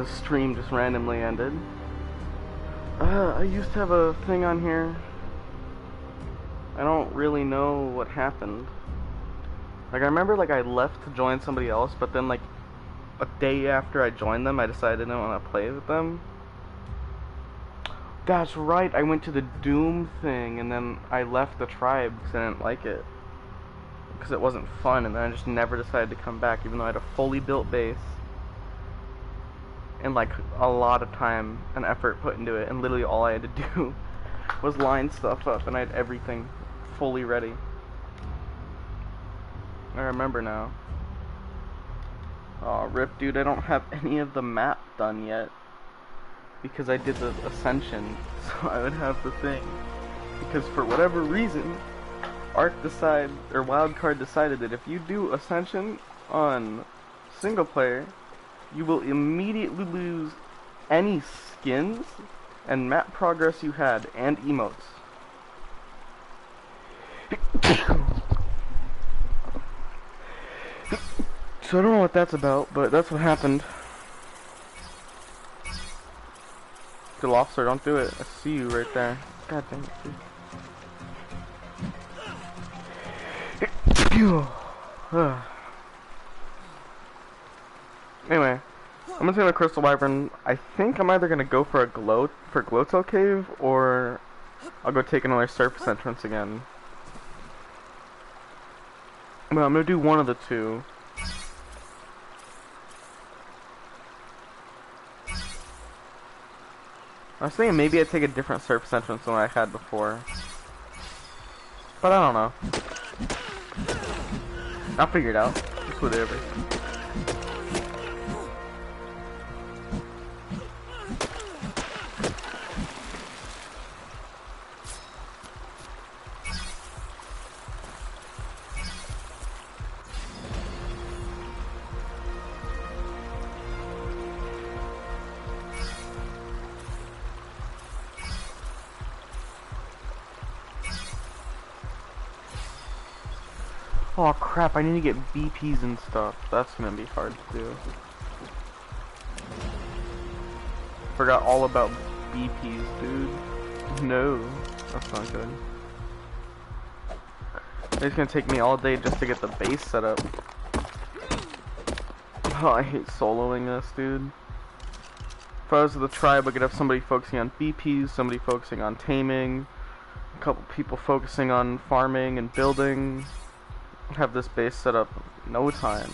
the stream just randomly ended. I used to have a thing on here. I don't really know what happened. Like, I remember, like, I left to join somebody else, but then, like, a day after I joined them, I decided I didn't want to play with them. That's right, I went to the Doom thing, and then I left the tribe because I didn't like it. Because it wasn't fun, and then I just never decided to come back, even though I had a fully built base. And, like, a lot of time and effort put into it, and literally all I had to do was line stuff up, and I had everything fully ready. I remember now. Aw, rip, dude, I don't have any of the map done yet. Because I did the Ascension, so I would have the thing. Because for whatever reason, Wildcard decided that if you do Ascension on single player, you will immediately lose any skins and map progress you had, and emotes. So I don't know what that's about, but that's what happened. Good officer, don't do it. I see you right there. God dang it, dude. Anyway, I'm gonna take the Crystal Wyvern. I think I'm either gonna go for a Glowtail Cave, or I'll go take another surface entrance again. Well, I'm gonna do one of the two. I was thinking maybe I'd take a different surface entrance than I had before. But I don't know. I'll figure it out. Just whatever. Oh crap, I need to get BPs and stuff. That's gonna be hard to do. Forgot all about BPs, dude. No, that's not good. It's gonna take me all day just to get the base set up. Oh, I hate soloing this, dude. If I was with the tribe, I could have somebody focusing on BPs, somebody focusing on taming, a couple people focusing on farming and building. Have this base set up in no time.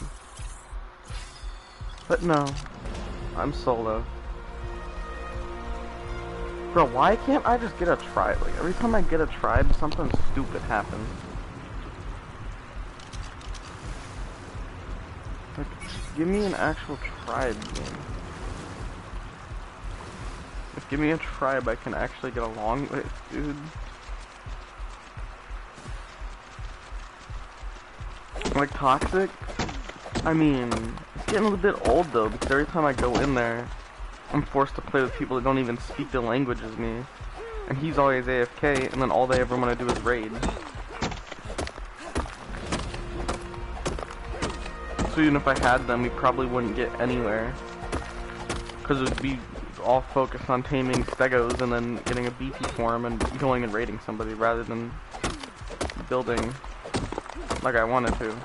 But no, I'm solo. Bro, why can't I just get a tribe? Like, every time I get a tribe, something stupid happens. Like, just give me an actual tribe game. If give me a tribe I can actually get along with, dude. Like Toxic, I mean, it's getting a little bit old though, because every time I go in there, I'm forced to play with people that don't even speak the language as me. And he's always AFK, and then all they ever want to do is raid. So even if I had them, we probably wouldn't get anywhere. Because it would be all focused on taming stegos and then getting a BP for him and going and raiding somebody rather than building like I wanted to.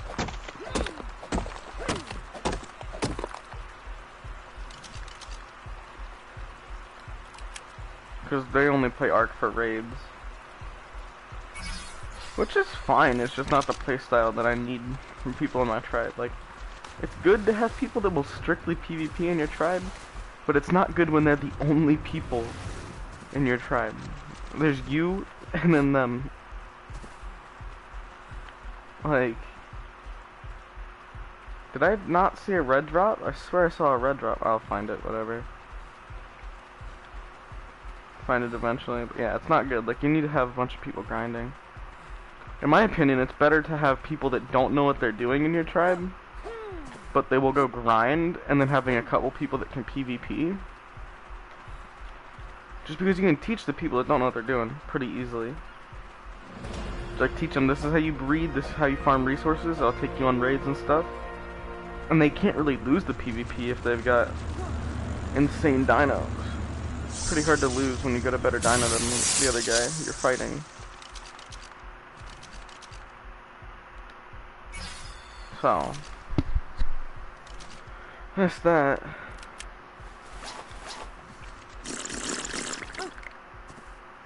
Because they only play Arc for raids. Which is fine, it's just not the playstyle that I need from people in my tribe. Like, it's good to have people that will strictly PvP in your tribe, but it's not good when they're the only people in your tribe. There's you, and then them. Like, did I not see a red drop? I swear I saw a red drop. I'll find it, whatever. Find it eventually, but yeah, it's not good. Like, you need to have a bunch of people grinding. In my opinion, it's better to have people that don't know what they're doing in your tribe, but they will go grind, and then having a couple people that can PvP. Just because you can teach the people that don't know what they're doing pretty easily. Like, teach them, this is how you breed, this is how you farm resources, I'll take you on raids and stuff. And they can't really lose the PvP if they've got insane dinos. It's pretty hard to lose when you got a better dino than the other guy you're fighting. So, that's that.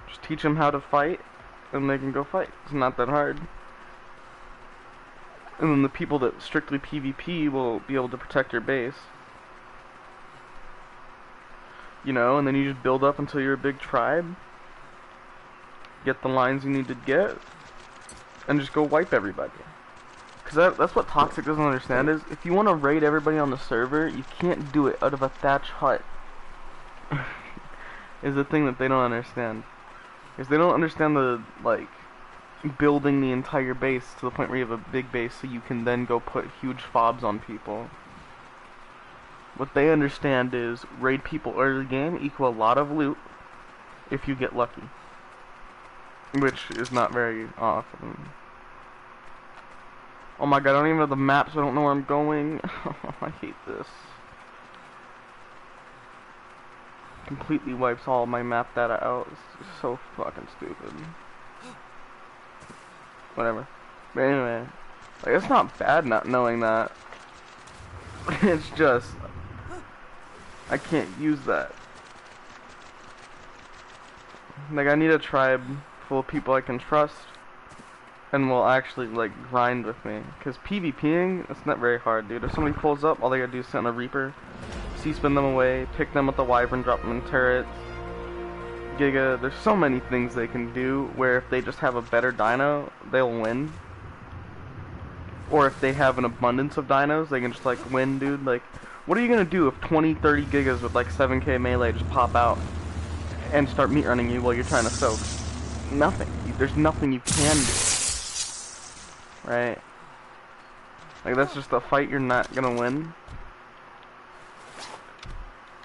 Just teach them how to fight, and they can go fight. It's not that hard. And then the people that strictly PvP will be able to protect your base. You know, and then you just build up until you're a big tribe. Get the lines you need to get, and just go wipe everybody. Because that's what Toxic doesn't understand is, if you want to raid everybody on the server, you can't do it out of a thatch hut. Is the thing that they don't understand. Because they don't understand the, like, building the entire base to the point where you have a big base so you can then go put huge fobs on people. What they understand is, raid people early game equal a lot of loot if you get lucky. Which is not very often. Oh my god, I don't even have the map, so I don't know where I'm going. I hate this. Completely wipes all my map data out. It's so fucking stupid. Whatever. But anyway, like, it's not bad not knowing that. It's just, I can't use that. Like, I need a tribe full of people I can trust and will actually, like, grind with me. Because PvPing, it's not very hard, dude. If somebody pulls up, all they gotta do is send a Reaper, C-spin them away, pick them with the Wyvern, drop them in turrets, Giga. There's so many things they can do where if they just have a better dino, they'll win. Or if they have an abundance of dinos, they can just, like, win, dude. Like, what are you gonna do if 20, 30 gigas with, like, 7k melee just pop out and start meat running you while you're trying to soak? Nothing. There's nothing you can do. Right? Like, that's just a fight you're not gonna win.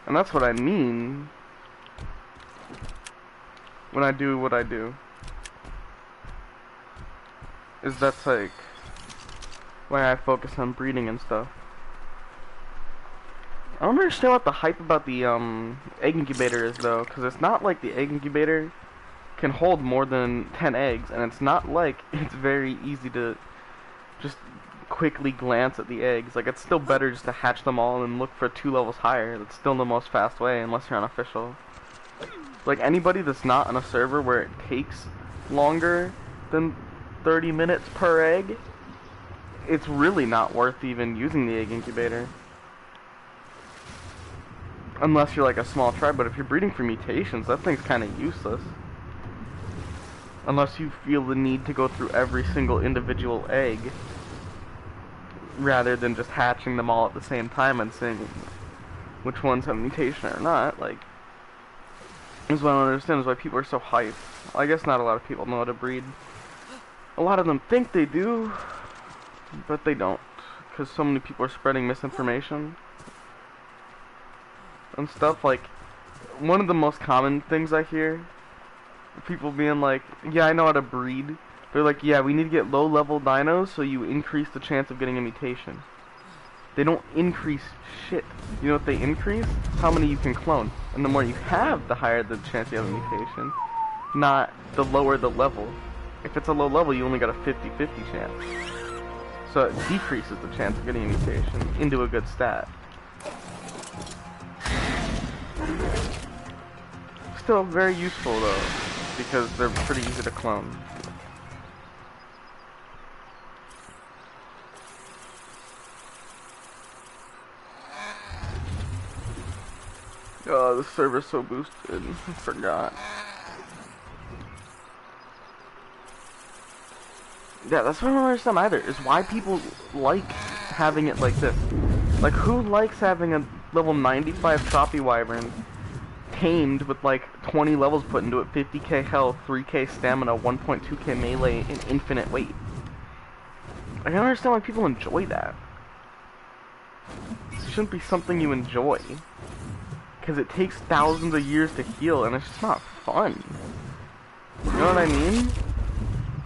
And that's what I mean when I do what I do. Is that's, like, why I focus on breeding and stuff. I don't understand what the hype about the egg incubator is, though, because it's not like the egg incubator can hold more than 10 eggs, and it's not like it's very easy to just quickly glance at the eggs. Like, it's still better just to hatch them all and look for 2 levels higher. That's still the most fast way, unless you're unofficial. Like, anybody that's not on a server where it takes longer than 30 minutes per egg, it's really not worth even using the egg incubator. Unless you're like a small tribe, but if you're breeding for mutations, that thing's kind of useless. Unless you feel the need to go through every single individual egg, rather than just hatching them all at the same time and seeing which ones have mutation or not. Like, is what I don't understand is why people are so hyped. Well, I guess not a lot of people know how to breed. A lot of them think they do, but they don't, because so many people are spreading misinformation and stuff. Like, one of the most common things I hear, people being like, yeah, I know how to breed. They're like, yeah, we need to get low-level dinos so you increase the chance of getting a mutation. They don't increase shit. You know what they increase? How many you can clone. And the more you have, the higher the chance you have a mutation. Not the lower the level. If it's a low level, you only got a 50-50 chance. So it decreases the chance of getting a mutation into a good stat. Still very useful though, because they're pretty easy to clone. Oh, the server's so boosted. I forgot. Yeah, that's what I don't understand either, is why people like having it like this. Like, who likes having a level 95 Choppy Wyvern tamed with like 20 levels put into it, 50k health, 3k stamina, 1.2k melee, and infinite weight? I don't understand why people enjoy that. It shouldn't be something you enjoy, because it takes thousands of years to heal, and it's just not fun. You know what I mean?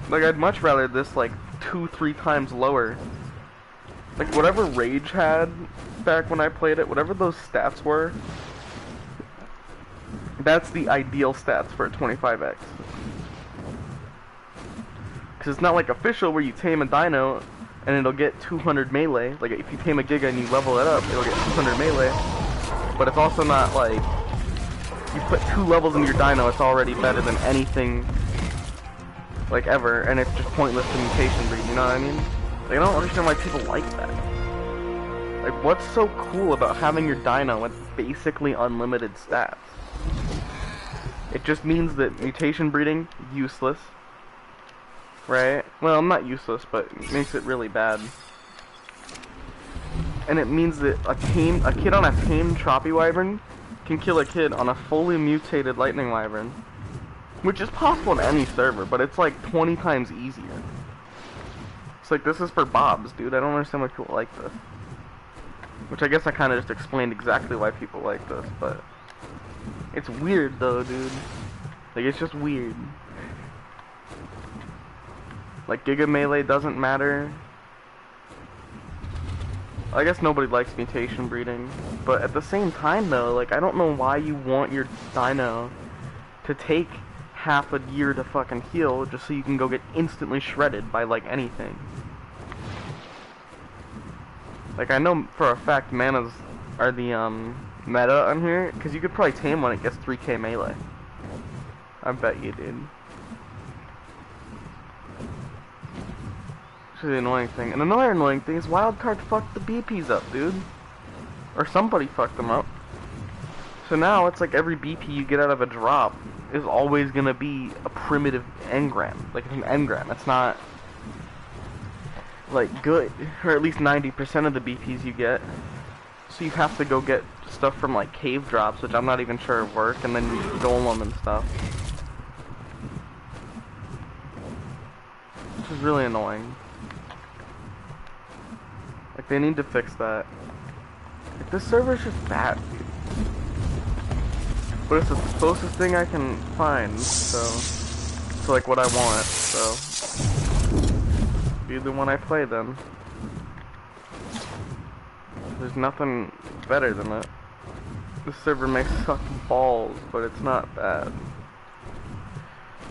Like, I'd much rather this, like, 2-3 times lower. Like, whatever Rage had back when I played it, whatever those stats were, That's the ideal stats for a 25x. Because it's not like official where you tame a dino and it'll get 200 melee. Like if you tame a Giga and you level it up, it'll get 200 melee. But it's also not like you put 2 levels into your dino, it's already better than anything like ever, and it's just pointless to mutation breed, you know what I mean? Like, I don't understand why people like that. Like, what's so cool about having your dino with basically unlimited stats? It just means that mutation breeding, useless. Right? Well, not useless, but it makes it really bad. And it means that a kid on a tamed Troppy Wyvern can kill a kid on a fully mutated Lightning Wyvern. Which is possible in any server, but it's like 20 times easier. It's like, this is for bobs, dude. I don't understand why people like this. Which I guess I kind of just explained exactly why people like this, but... It's weird though, dude. Like, it's just weird. Like, Giga Melee doesn't matter. I guess nobody likes mutation breeding. But at the same time though, like, I don't know why you want your dino to take half a year to fucking heal just so you can go get instantly shredded by, like, anything. Like, I know for a fact manas are the, meta on here, because you could probably tame one, it gets 3k melee. I bet you, dude. Which is the annoying thing. And another annoying thing is Wildcard fucked the BPs up, dude. Or somebody fucked them up. So now it's like every BP you get out of a drop is always gonna be a primitive engram. Like, it's an engram. It's not, like, good. Or at least 90% of the BPs you get. So you have to go get stuff from, like, cave drops, which I'm not even sure work, and then you golem and stuff. Which is really annoying. Like, they need to fix that. Like, this server's just bad, dude. But it's the closest thing I can find, so... to, like, what I want, so... be the one I play, then. There's nothing better than it. This server may suck balls, but it's not bad.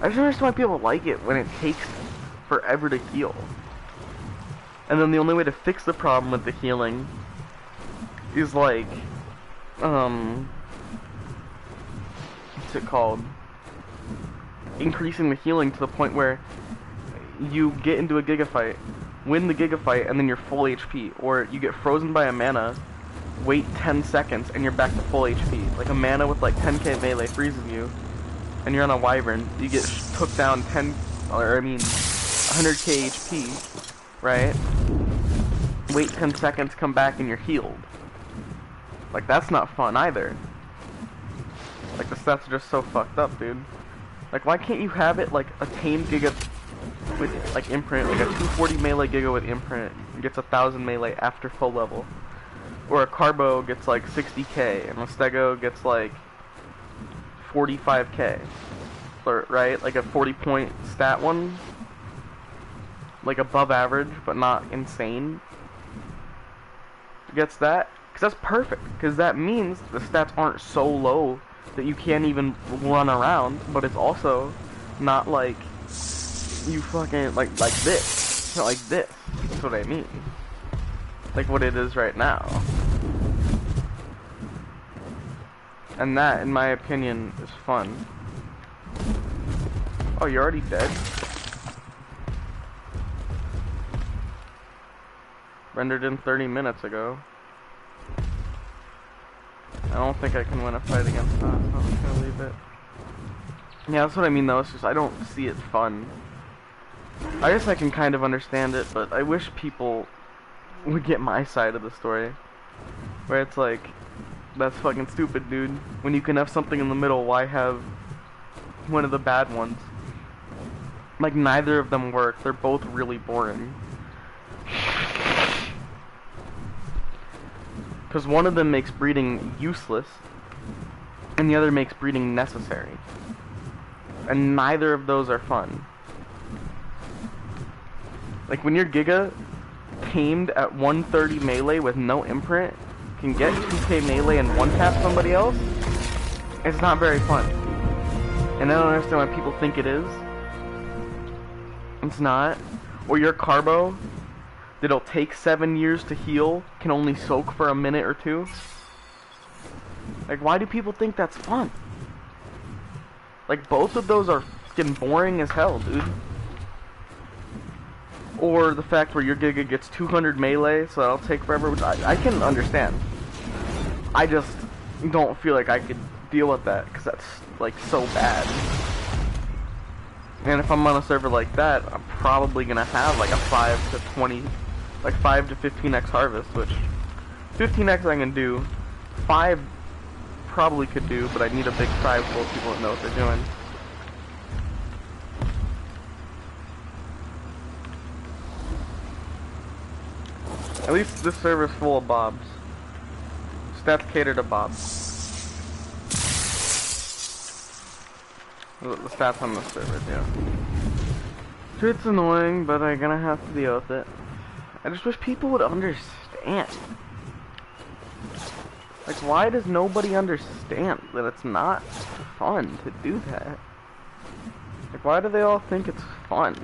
I just don't understand why people like it when it takes forever to heal. And then the only way to fix the problem with the healing is, like, what's it called? Increasing the healing to the point where you get into a Giga fight, win the Giga fight, and then you're full HP. Or you get frozen by a mana, wait 10 seconds, and you're back to full HP. Like, a mana with like 10k melee freezes you, and you're on a Wyvern, you get took down 100k HP, right? Wait 10 seconds, come back, and you're healed. Like, that's not fun either. Like, the stats are just so fucked up, dude. Like, why can't you have it like a tamed Giga with, like, imprint, like a 240 melee Giga with imprint gets 1000 melee after full level, or a Carbo gets like 60k and a Stego gets like 45k, or, right, like a 40 point stat one, like above average but not insane, gets that, because that's perfect, because that means the stats aren't so low that you can't even run around, but it's also not like you fucking, like this. It's not like this. That's what I mean. Like what it is right now. And that, in my opinion, is fun. Oh, you're already dead? Rendered in 30 minutes ago. I don't think I can win a fight against that, so I'm just gonna leave it. Yeah, that's what I mean though, it's just I don't see it fun. I guess I can kind of understand it, but I wish people would get my side of the story. Where it's like, that's fucking stupid, dude. When you can have something in the middle, why have one of the bad ones? Like, neither of them work, they're both really boring. Because one of them makes breeding useless, and the other makes breeding necessary. And neither of those are fun. Like, when your Giga, tamed at 130 melee with no imprint, can get 2k melee and one-tap somebody else, It's not very fun. And I don't understand why people think it is. It's not. Or your carbo that'll take 7 years to heal can only soak for a minute or two. Like, why do people think that's fun? Like, both of those are fucking boring as hell, dude. Or the fact where your Giga gets 200 melee, so that'll take forever, which I can understand. I just don't feel like I could deal with that, because that's, like, so bad. And if I'm on a server like that, I'm probably gonna have, like, a 5 to 20, like, 5 to 15x harvest, which 15x I can do. 5 probably could do, but I need a big 5 full of people that know what they're doing. At least this server's full of bobs. Stats cater to bobs. The stats on this server, yeah. It's annoying, but I'm gonna have to deal with it. I just wish people would understand. Like, why does nobody understand that it's not fun to do that? Like, why do they all think it's fun?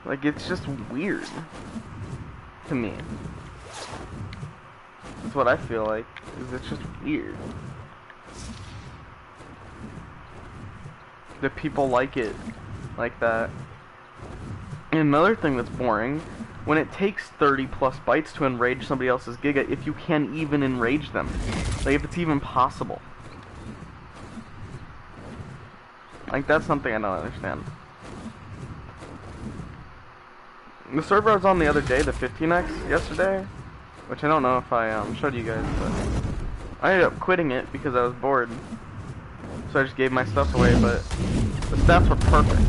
Like, it's just weird to me. That's what I feel like, is it's just weird. That people like it like that. And another thing that's boring, when it takes 30 plus bites to enrage somebody else's Giga, if you can even enrage them. Like, if it's even possible. Like, that's something I don't understand. The server I was on the other day, the 15x, yesterday, which I don't know if I showed you guys, but I ended up quitting it because I was bored. So I just gave my stuff away, but the stats were perfect.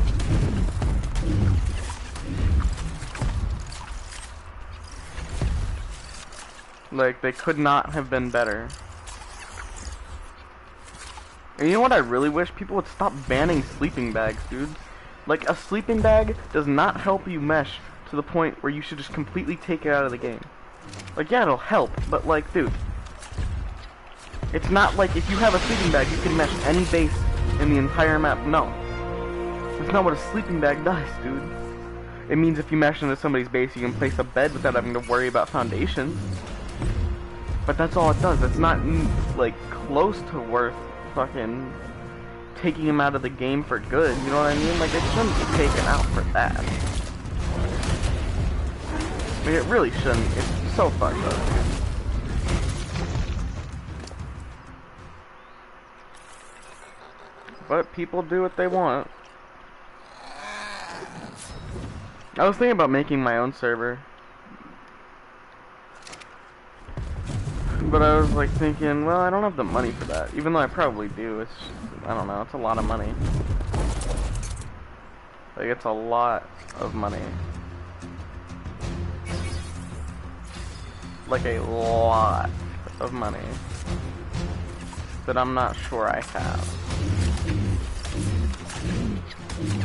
Like, they could not have been better. And you know what I really wish? People would stop banning sleeping bags, dude. Like, a sleeping bag does not help you mesh to the point where you should just completely take it out of the game. Like, yeah, it'll help, but like, dude, it's not like if you have a sleeping bag, you can mesh any base in the entire map. No. That's not what a sleeping bag does, dude. It means if you mesh into somebody's base, you can place a bed without having to worry about foundations. But that's all it does. It's not, like, close to worth fucking taking him out of the game for good. You know what I mean? Like, it shouldn't be taken out for that. Like, it really shouldn't. It's so fucked up, dude. But people do what they want. I was thinking about making my own server. But I was like thinking, well, I don't have the money for that. Even though I probably do. It's, I don't know, it's a lot of money. Like, it's a lot of money. Like, a lot of money. That I'm not sure I have.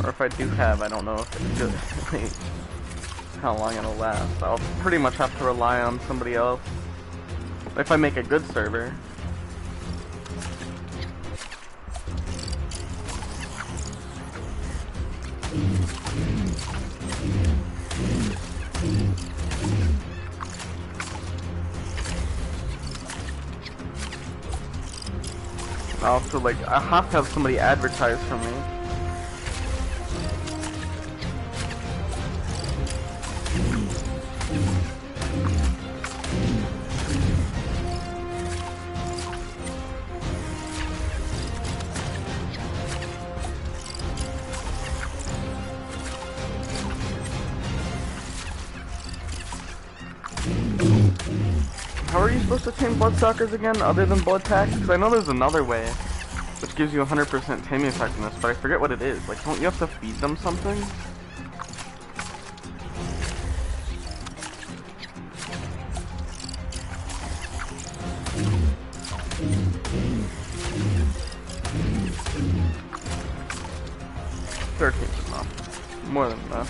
Or if I do have, I don't know if it's good. How long it'll last. I'll pretty much have to rely on somebody else. If I make a good server. Also, like, I have to have somebody advertise for me. How are you supposed to tame Bloodsuckers again, other than Blood Tax? Because I know there's another way, which gives you 100% taming effectiveness, but I forget what it is. Like, don't you have to feed them something? $13's enough. More than enough.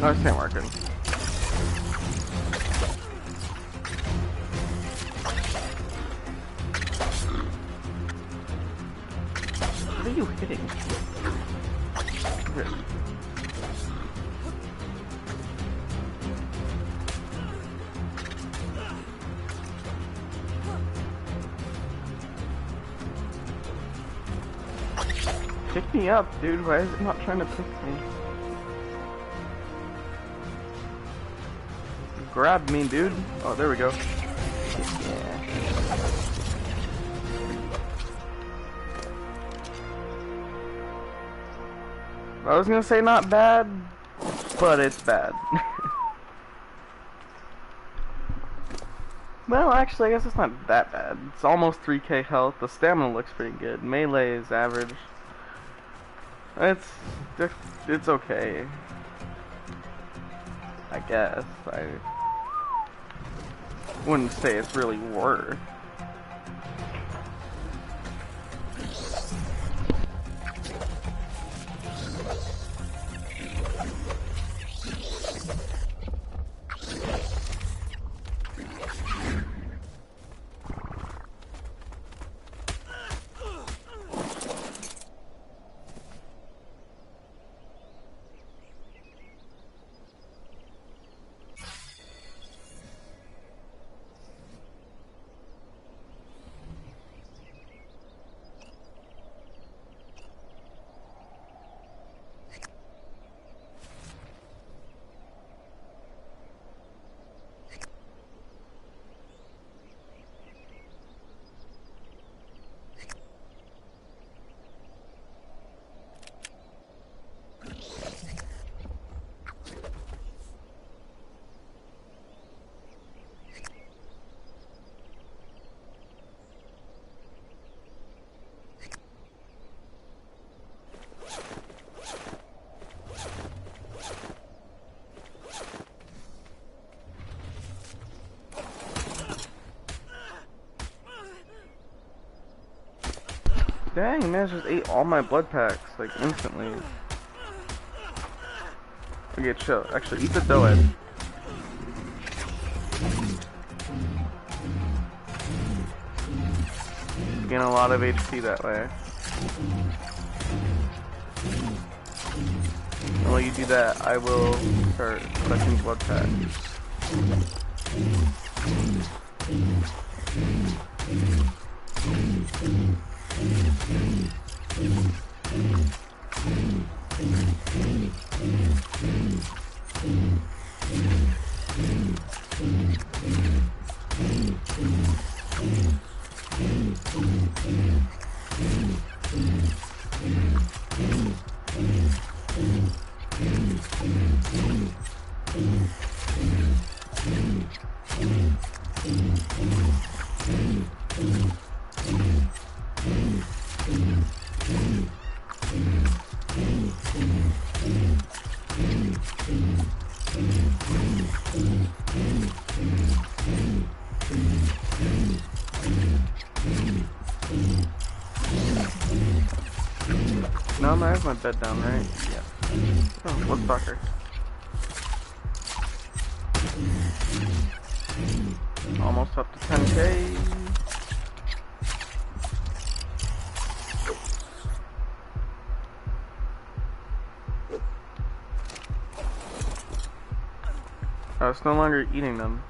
Oh, it's not working. What are you hitting? Okay. Pick me up, dude. Why is it not trying to pick me? Grab me, dude. Oh, there we go. Yeah. I was gonna say not bad, but it's bad. Well, actually, I guess it's not that bad. It's almost 3k health. The stamina looks pretty good. Melee is average. It's okay. I guess. I wouldn't say it's really worth. Dang, man, just ate all my blood packs, like, instantly. Okay, chill. Actually, eat the dough head. Gain a lot of HP that way. And while you do that, I will start collecting blood packs. No, I have my bed down, right? Yeah. Oh, what fucker? Almost up to 10k. Oh, it's no longer eating them.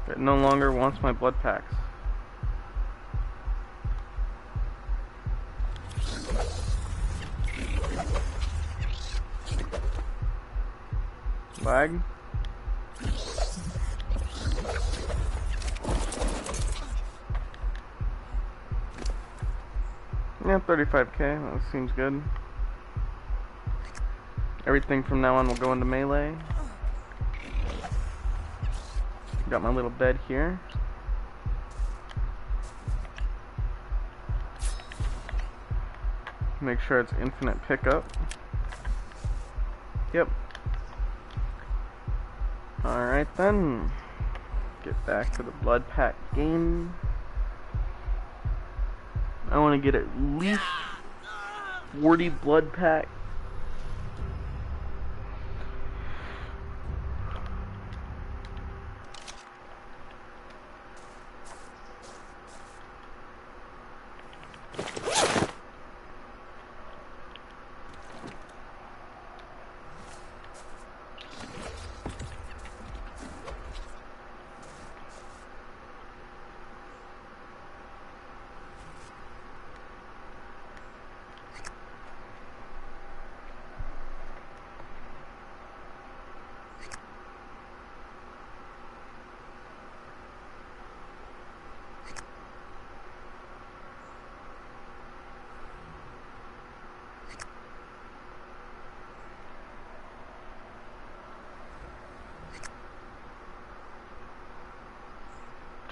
It no longer wants my blood packs. Lag. Yeah, 35k, that seems good. Everything from now on will go into melee. Got my little bed here. Make sure it's infinite pickup. Yep. Alright then. Get back to the blood pack game. I want to get at least 40 blood packs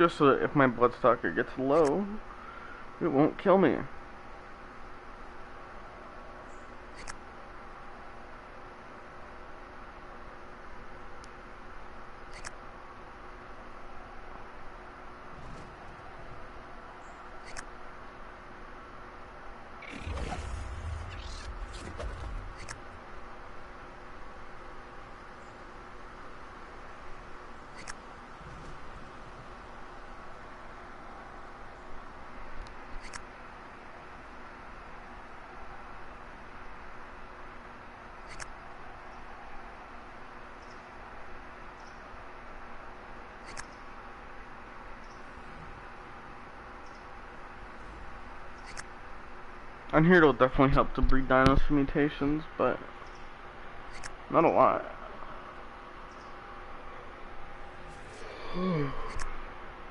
Just so that if my Bloodstalker gets low, it won't kill me. On here it'll definitely help to breed dinos for mutations, but not a lot.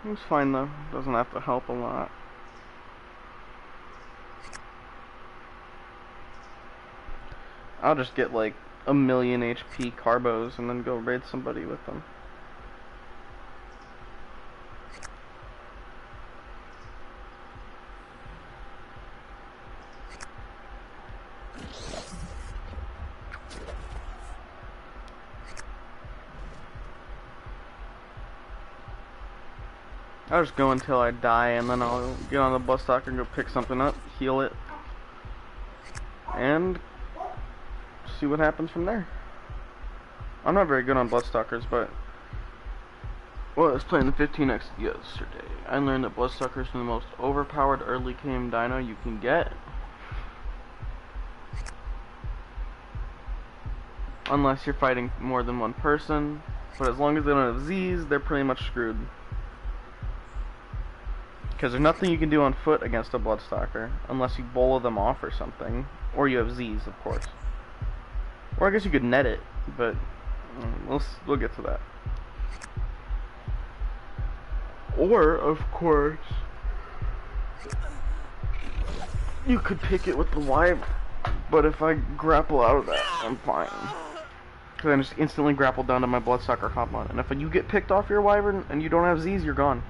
It's fine though, doesn't have to help a lot. I'll just get like 1,000,000 HP carbos and then go raid somebody with them. I'll just go until I die, and then I'll get on the Bloodstalker and go pick something up, heal it, and see what happens from there. I'm not very good on Bloodstalkers, but well, I was playing the 15x yesterday. I learned that Bloodstalkers are the most overpowered early game dino you can get, unless you're fighting more than one person. But as long as they don't have Z's, they're pretty much screwed. Because there's nothing you can do on foot against a Bloodstalker unless you bolo them off or something, or you have Z's, of course. Or I guess you could net it, but we'll get to that. Or, of course, you could pick it with the Wyvern, but if I grapple out of that, I'm fine. Because I just instantly grapple down to my Bloodstalker hop on, and if you get picked off your Wyvern and you don't have Z's, you're gone.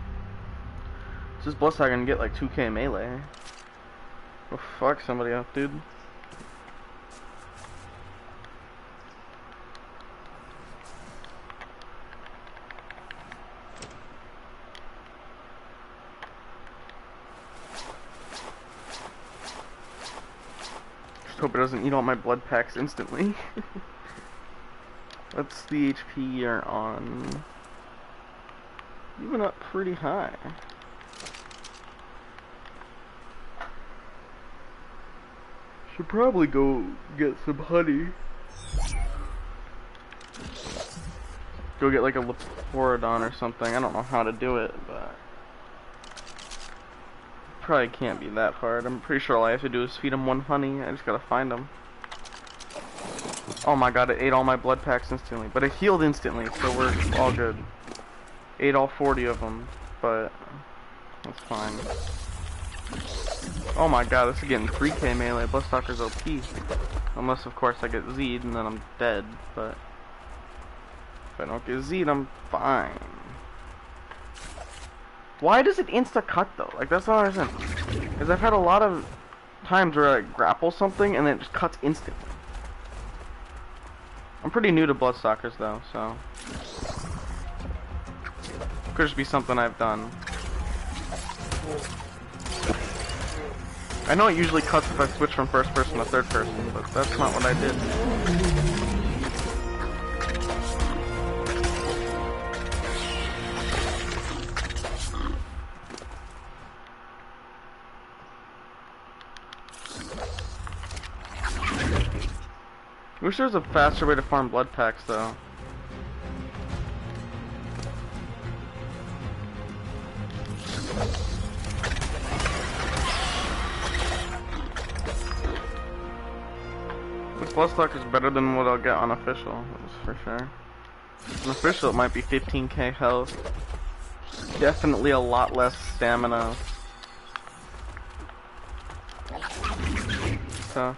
This Bloodstalker can get like 2k melee. Go fuck somebody up, dude. Just hope it doesn't eat all my blood packs instantly. What's the HP you're on? You went up pretty high. Should probably go get some honey. Go get like a Leporodon or something. I don't know how to do it, but probably can't be that hard. I'm pretty sure all I have to do is feed him one honey. I just gotta find him. Oh my god, it ate all my blood packs instantly. But it healed instantly, so we're all good. Ate all 40 of them, but that's fine. Oh my god, this is getting 3k melee. Bloodstalker's OP. Unless, of course, I get Z'd and then I'm dead, but if I don't get Z'd, I'm fine. Why does it insta-cut, though? Like, that's not what I understand. Because I've had a lot of times where I grapple something and then it just cuts instantly. I'm pretty new to Bloodstalkers, though, so could just be something I've done. I know it usually cuts if I switch from first person to third person, but that's not what I did. Wish there was a faster way to farm blood packs, though. This Bloodstalker is better than what I'll get on official, that's for sure. On official, it might be 15k health. Definitely a lot less stamina. Tough.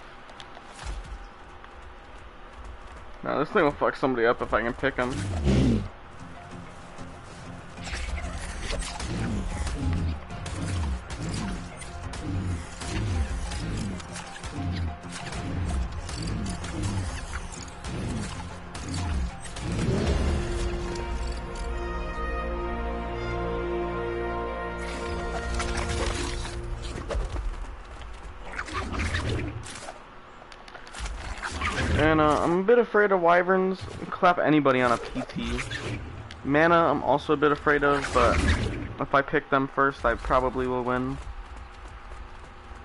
Now this thing will fuck somebody up if I can pick him. Mana, I'm a bit afraid of wyverns. Clap anybody on a PT. Mana, I'm also a bit afraid of, but if I pick them first, I probably will win.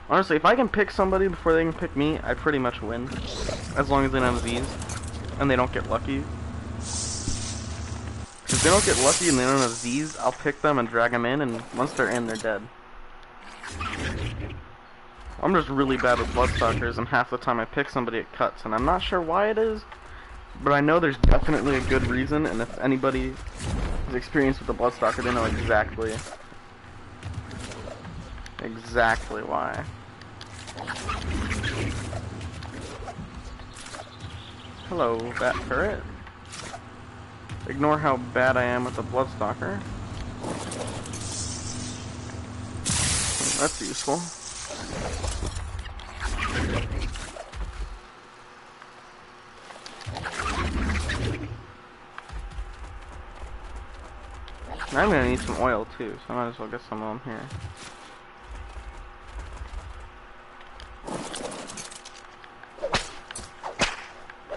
Honestly, if I can pick somebody before they can pick me, I pretty much win. As long as they don't have Z's, and they don't get lucky. If they don't get lucky and they don't have Z's, I'll pick them and drag them in, and once they're in, they're dead. I'm just really bad with Bloodstalkers, and half the time I pick somebody it cuts, and I'm not sure why it is, but I know there's definitely a good reason, and if anybody is experienced with the Bloodstalker, they know exactly why. Hello, Bat Turret. Ignore how bad I am with the Bloodstalker. That's useful. I'm gonna need some oil too, so I might as well get some of them here.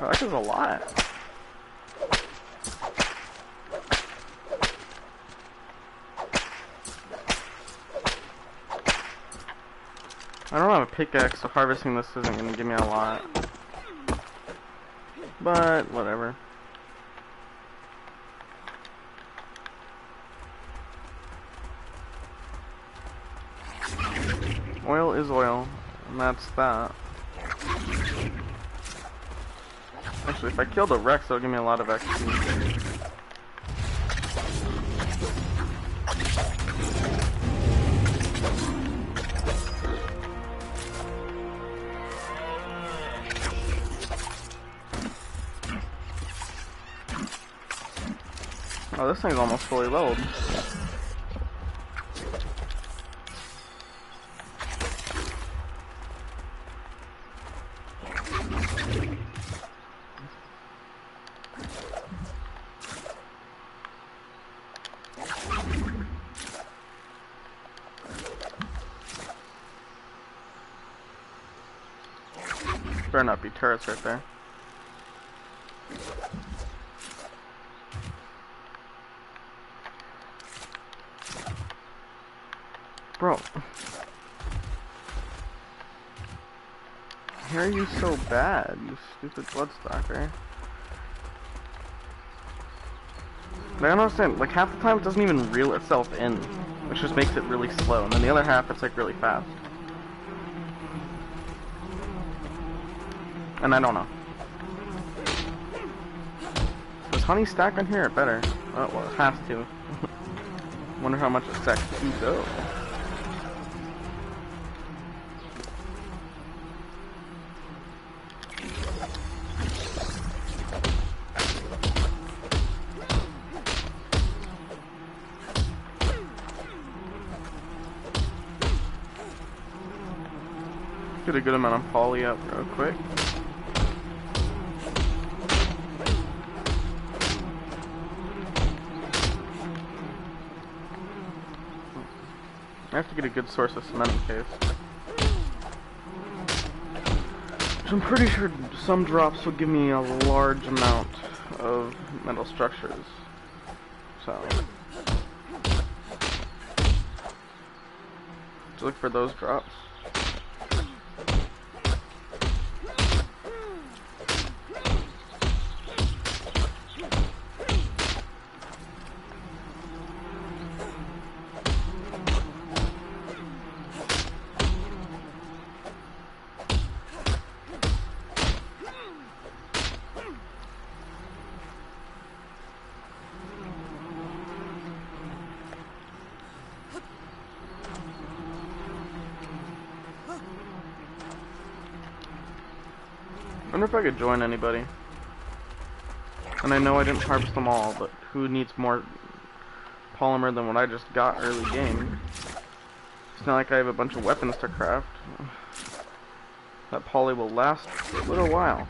Oh, that is a lot. I don't have a pickaxe, so harvesting this isn't gonna give me a lot. But, whatever. Oil is oil, and that's that. Actually, if I kill the Rex, it'll give me a lot of XP. Oh, this thing's almost fully leveled. Better not be turrets right there. Bro. Why are you so bad, you stupid Bloodstalker? I don't understand, like half the time it doesn't even reel itself in, which just makes it really slow, and then the other half it's like really fast. And I don't know. Does honey stack on here? It better. Oh, well, it has to. Wonder how much it stacks to go. Get a good amount of poly up real quick. I have to get a good source of cement in case. So I'm pretty sure some drops will give me a large amount of metal structures. So look for those drops. I wonder if I could join anybody. And I know I didn't harvest them all, but who needs more polymer than what I just got early game? It's not like I have a bunch of weapons to craft. That poly will last for a little while.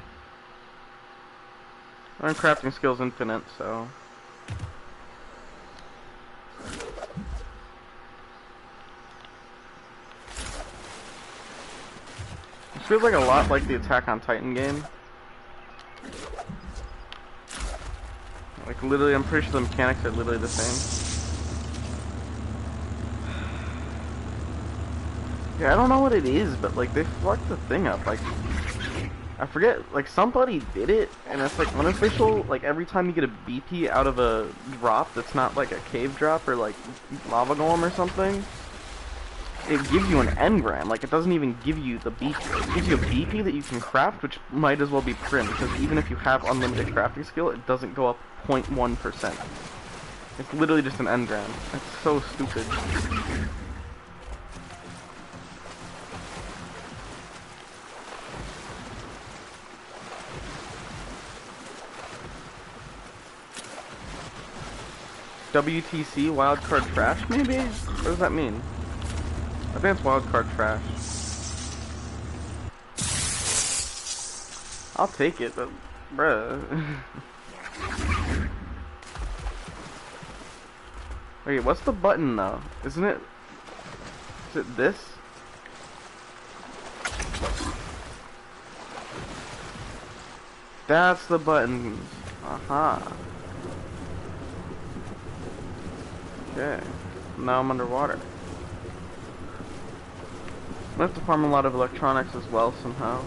My crafting skill's infinite, so... This feels like a lot like the Attack on Titan game. Like, literally, I'm pretty sure the mechanics are literally the same. Yeah, I don't know what it is, but, like, they fucked the thing up. Like, I forget, like, somebody did it, and it's, like, unofficial. Like, every time you get a BP out of a drop that's not, like, a cave drop or, like, lava golem or something, it gives you an engram. Like, it doesn't even give you the BP. It gives you a BP that you can craft, which might as well be prim, because even if you have unlimited crafting skill, it doesn't go up 0.1%. It's literally just an engram. It's so stupid. WTC, wildcard trash, maybe? What does that mean? I think it's wildcard trash. I'll take it, but bruh. Wait, what's the button though? Isn't it? Is it this? That's the button. Aha. Okay. Now I'm underwater. I have to farm a lot of electronics as well somehow.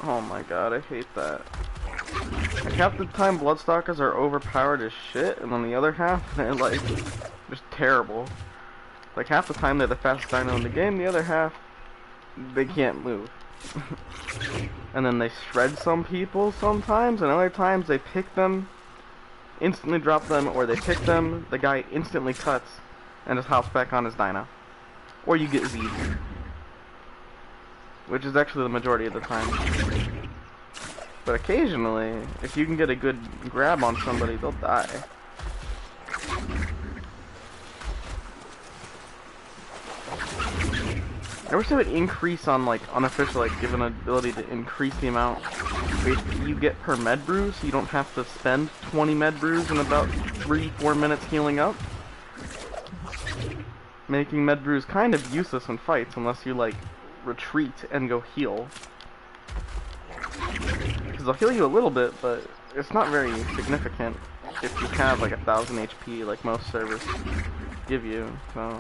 Oh my god, I hate that. Like, half the time Bloodstalkers are overpowered as shit, and on the other half, they're like, just terrible. Like, half the time they're the fastest dino in the game, the other half, they can't move. And then they shred some people sometimes, and other times they pick them, instantly drop them, or they pick them, the guy instantly cuts, and just hops back on his dino. Or you get Z'd. Which is actually the majority of the time. But occasionally, if you can get a good grab on somebody, they'll die. I wish they would increase on, like, unofficial, like, give an ability to increase the amount of HP you get per med brew, so you don't have to spend 20 med brews in about 3-4 minutes healing up. Making med brews kind of useless in fights unless you, like, retreat and go heal. Because they'll heal you a little bit, but it's not very significant if you have, like, 1000 HP, like most servers give you, so...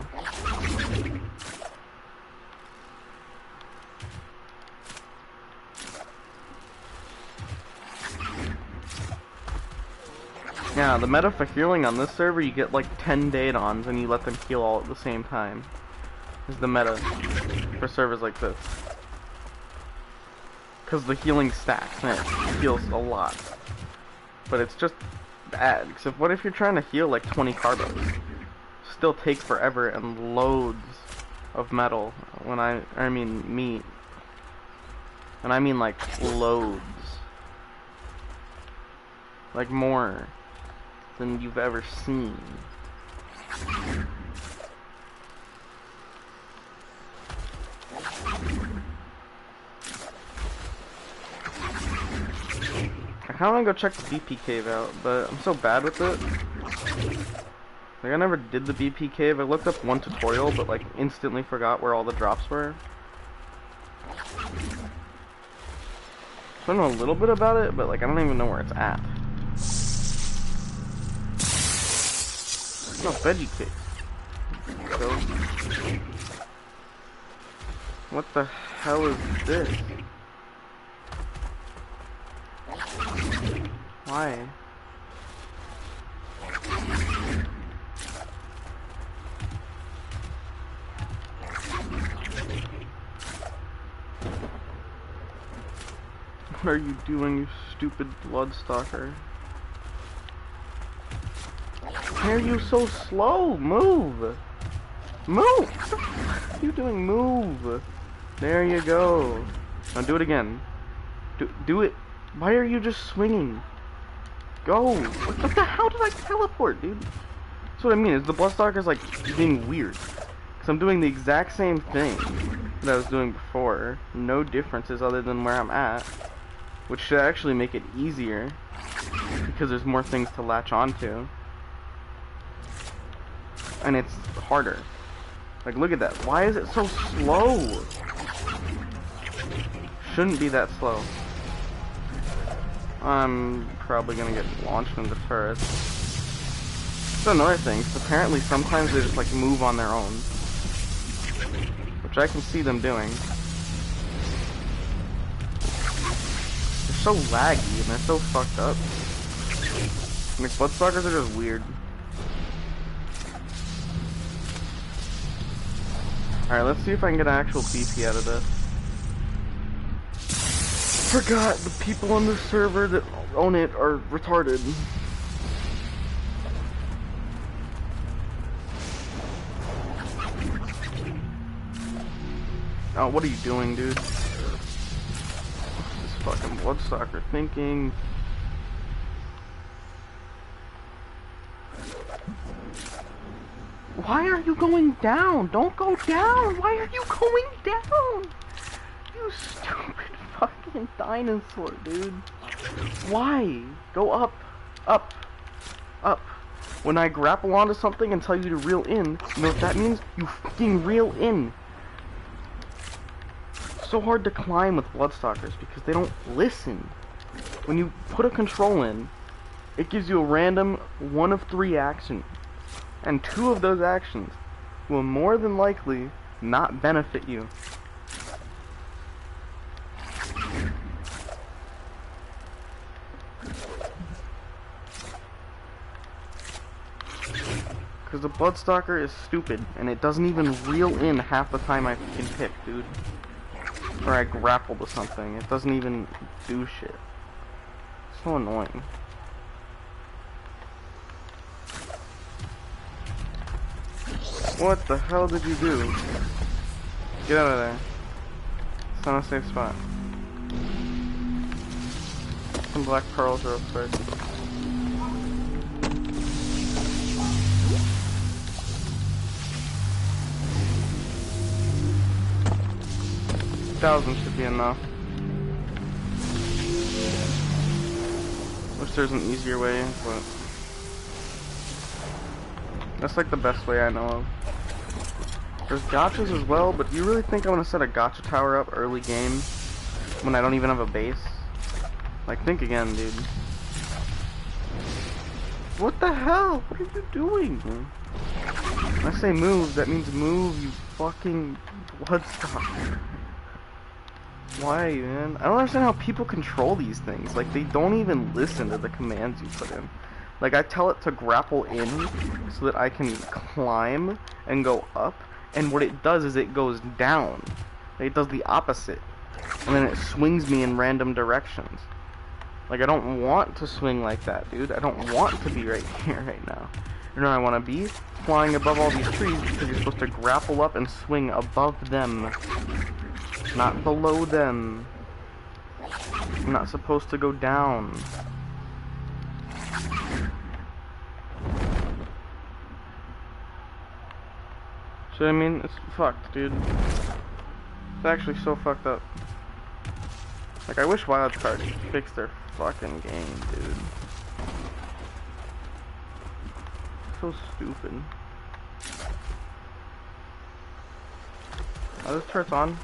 Yeah, the meta for healing on this server, you get like 10 Daedons and you let them heal all at the same time. Is the meta for servers like this. Because the healing stacks and it heals a lot. But it's just bad. Except what if you're trying to heal like 20 carbos? Still take forever and loads of metal. When I mean meat. And I mean like loads. Like more than you've ever seen. I kinda wanna go check the BP cave out, but I'm so bad with it. Like, I never did the BP cave. I looked up one tutorial, but like instantly forgot where all the drops were. So I know a little bit about it, but like I don't even know where it's at. No, veggie cake. So, what the hell is this? Why? What are you doing, you stupid Bloodstalker? Why are you so slow? Move! Move! What the fuck are you doing? Move! There you go. Now do it again. Do it. Why are you just swinging? Go! What the hell did I teleport, dude? That's what I mean, is the Bloodstalker's like being weird. Because I'm doing the exact same thing that I was doing before. No differences other than where I'm at. Which should actually make it easier. Because there's more things to latch onto. And it's harder. Like, look at that. Why is it so slow? Shouldn't be that slow. I'm probably gonna get launched into turrets. That's another thing, 'cause apparently sometimes they just like move on their own. Which I can see them doing. They're so laggy and they're so fucked up. Like, Bloodstalkers are just weird. Alright, let's see if I can get an actual PP out of this. Forgot the people on the server that own it are retarded. Oh, what are you doing, dude? This fucking Bloodstalker thinking. Why are you going down? Don't go down! Why are you going down? You stupid fucking dinosaur, dude. Why? Go up. Up. Up. When I grapple onto something and tell you to reel in, you know what that means? You fucking reel in. It's so hard to climb with Bloodstalkers because they don't listen. When you put a control in, it gives you a random 1 of 3 actions. And 2 of those actions will more than likely not benefit you. Because the Bloodstalker is stupid, and it doesn't even reel in half the time I can pick, dude. Or I grapple to something. It doesn't even do shit. It's so annoying. What the hell did you do? Get out of there. It's not a safe spot. Some black pearls are upstairs. $1,000 should be enough. Wish there's an easier way, but that's like the best way I know of. There's gotchas as well, but do you really think I want to set a gotcha tower up early game when I don't even have a base? Like, think again, dude. What the hell? What are you doing? When I say move, that means move, you fucking Bloodstalker. Why, man? I don't understand how people control these things. Like, they don't even listen to the commands you put in. Like, I tell it to grapple in so that I can climb and go up, and what it does is it goes down. It does the opposite. And then it swings me in random directions. Like, I don't want to swing like that, dude. I don't want to be right here right now. You know where I want to be? Flying above all these trees because you're supposed to grapple up and swing above them. Not below them. I'm not supposed to go down. So I mean, it's fucked, dude. It's actually so fucked up. Like, I wish Wildcard could fix their fucking game, dude. So stupid. Oh, this turret's on.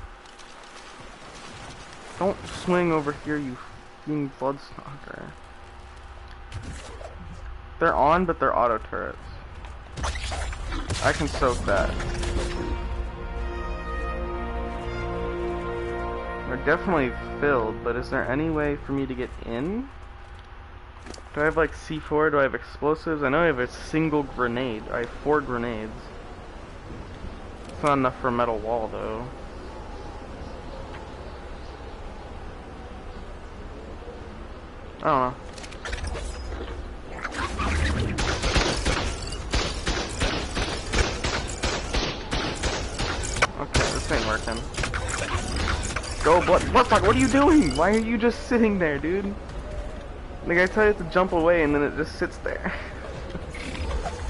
Don't swing over here, you fucking Bloodstalker. They're on, but they're auto turrets. I can soak that. They're definitely filled, but is there any way for me to get in? Do I have like C4? Do I have explosives? I know I have a single grenade. I have 4 grenades. It's not enough for a metal wall, though. I don't know. Okay, this ain't working. Go, Bloodstock, what are you doing? Why are you just sitting there, dude? Like, I tell you to jump away and then it just sits there.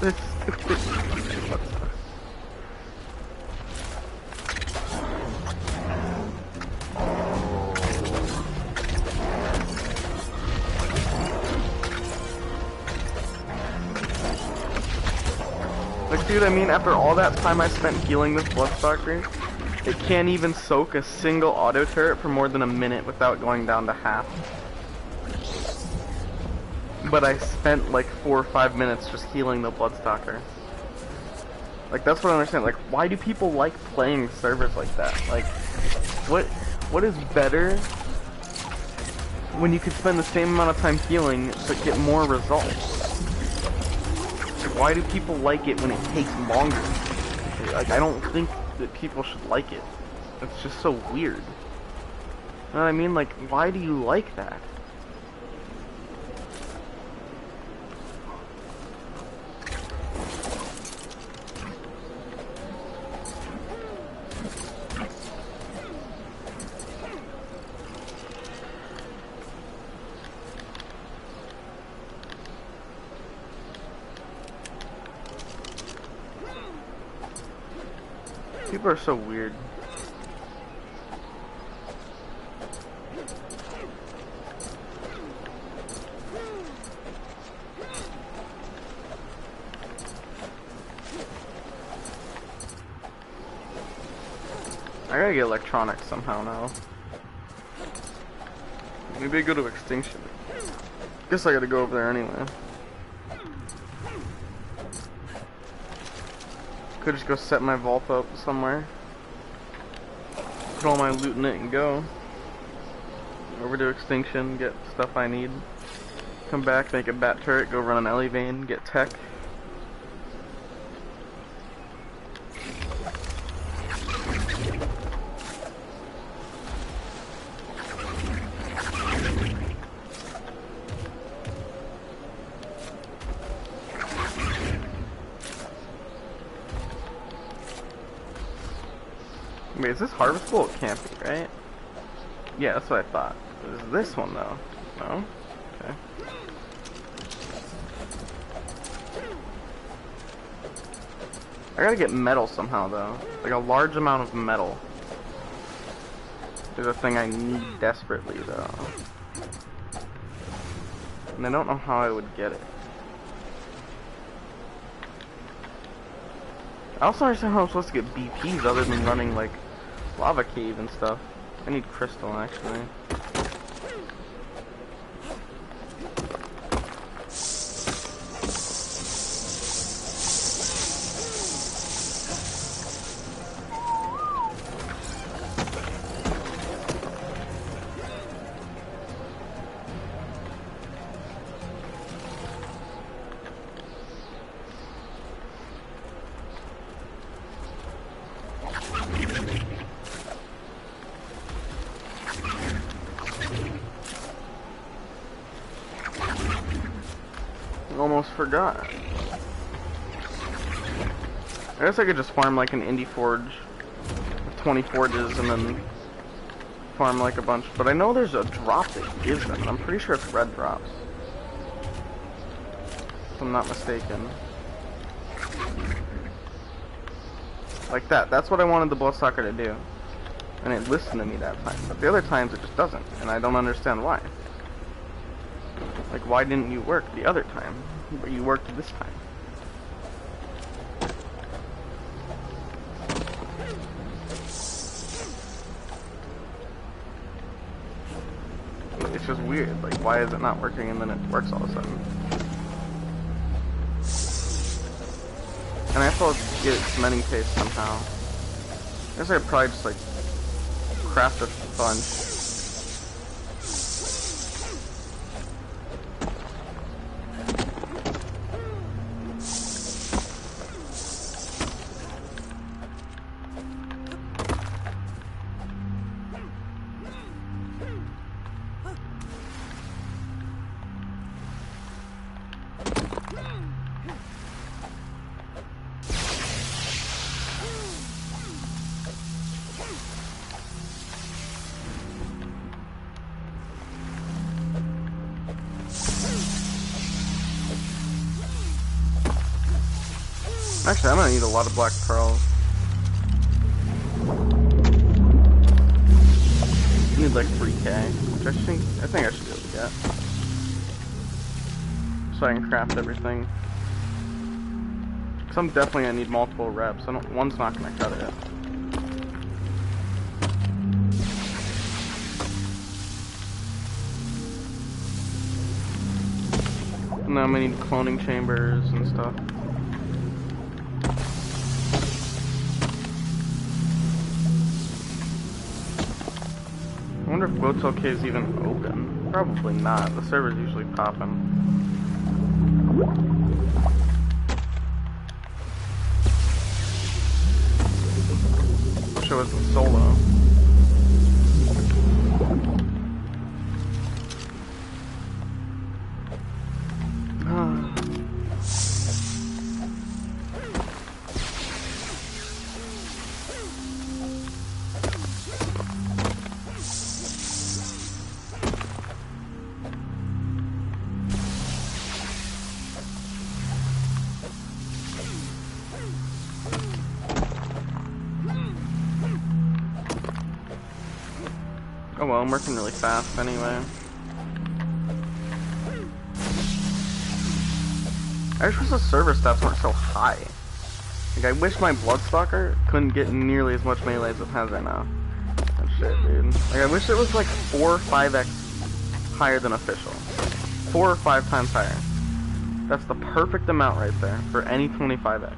This stupid Bloodstock. Like, Dude, I mean, after all that time I spent healing this Bloodstalker, it can't even soak a single auto turret for more than a minute without going down to half. But I spent like 4 or 5 minutes just healing the Bloodstalker. Like, that's what I understand. Like, why do people like playing servers like that? Like, what is better when you could spend the same amount of time healing but get more results? Like, why do people like it when it takes longer? Like, I don't think that people should like it. It's just so weird. You know what I mean? Like, why do you like that? People are so weird. I gotta get electronics somehow now. Maybe I go to Extinction. Guess I gotta go over there anyway. Could just go set my vault up somewhere. Put all my loot in it and go. Over to Extinction, get stuff I need. Come back, make a bat turret, go run an Ellie vein, get tech. Wait, is this harvestable? It can't be, right? Yeah, that's what I thought. Is this one though? No? Okay. I gotta get metal somehow though. Like a large amount of metal. Is a thing I need desperately though. And I don't know how I would get it. I also understand how I'm supposed to get BPs other than running like lava cave and stuff. I need crystal actually. Almost forgot. I guess I could just farm like an indie forge with 20 forges and then farm like a bunch. But I know there's a drop that gives them, and I'm pretty sure it's red drops. If I'm not mistaken. Like that. That's what I wanted the Bloodsucker to do. And it listened to me that time. But the other times it just doesn't. And I don't understand why. Like, why didn't you work the other time, but you worked this time? It's just weird. Like, why is it not working and then it works all of a sudden? And I have to get cementing paste somehow. I guess I could probably just, like, craft a bunch. Actually, I'm gonna need a lot of black pearls. I need like 3k, which I think I should be able to get. So I can craft everything. Cause I'm definitely gonna need multiple reps. One's not gonna cut it. And then I'm gonna need cloning chambers and stuff. I wonder if Goat's OK is even open. Probably not. The server's usually popping. Wish it was a solo. Oh well, I'm working really fast anyway. I just wish the server stats weren't so high. Like, I wish my Bloodstalker couldn't get nearly as much melee as it has right now. Oh shit, dude. Like, I wish it was like 4 or 5x higher than official. 4 or 5 times higher. That's the perfect amount right there for any 25x.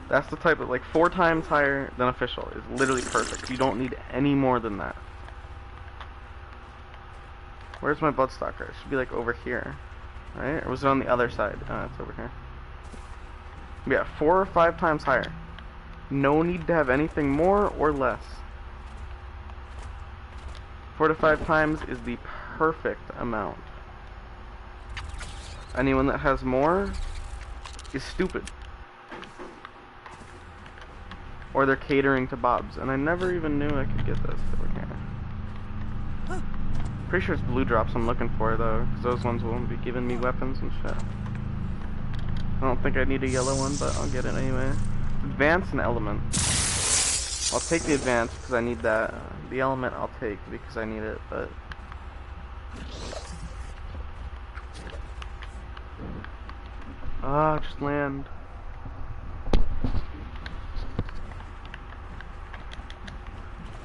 That's the type of, like, 4 times higher than official is literally perfect. You don't need any more than that. Where's my Bloodstalker? It should be like over here, right? Or was it on the other side? Oh, it's over here. Yeah, 4 or 5 times higher. No need to have anything more or less. 4 to 5 times is the perfect amount. Anyone that has more is stupid. Or they're catering to Bobs. And I never even knew I could get this over here. Pretty sure it's blue drops I'm looking for though, because those ones won't be giving me weapons and shit. I don't think I need a yellow one, but I'll get it anyway. Advance and element. I'll take the advance because I need that. The element I'll take because I need it, but... just land.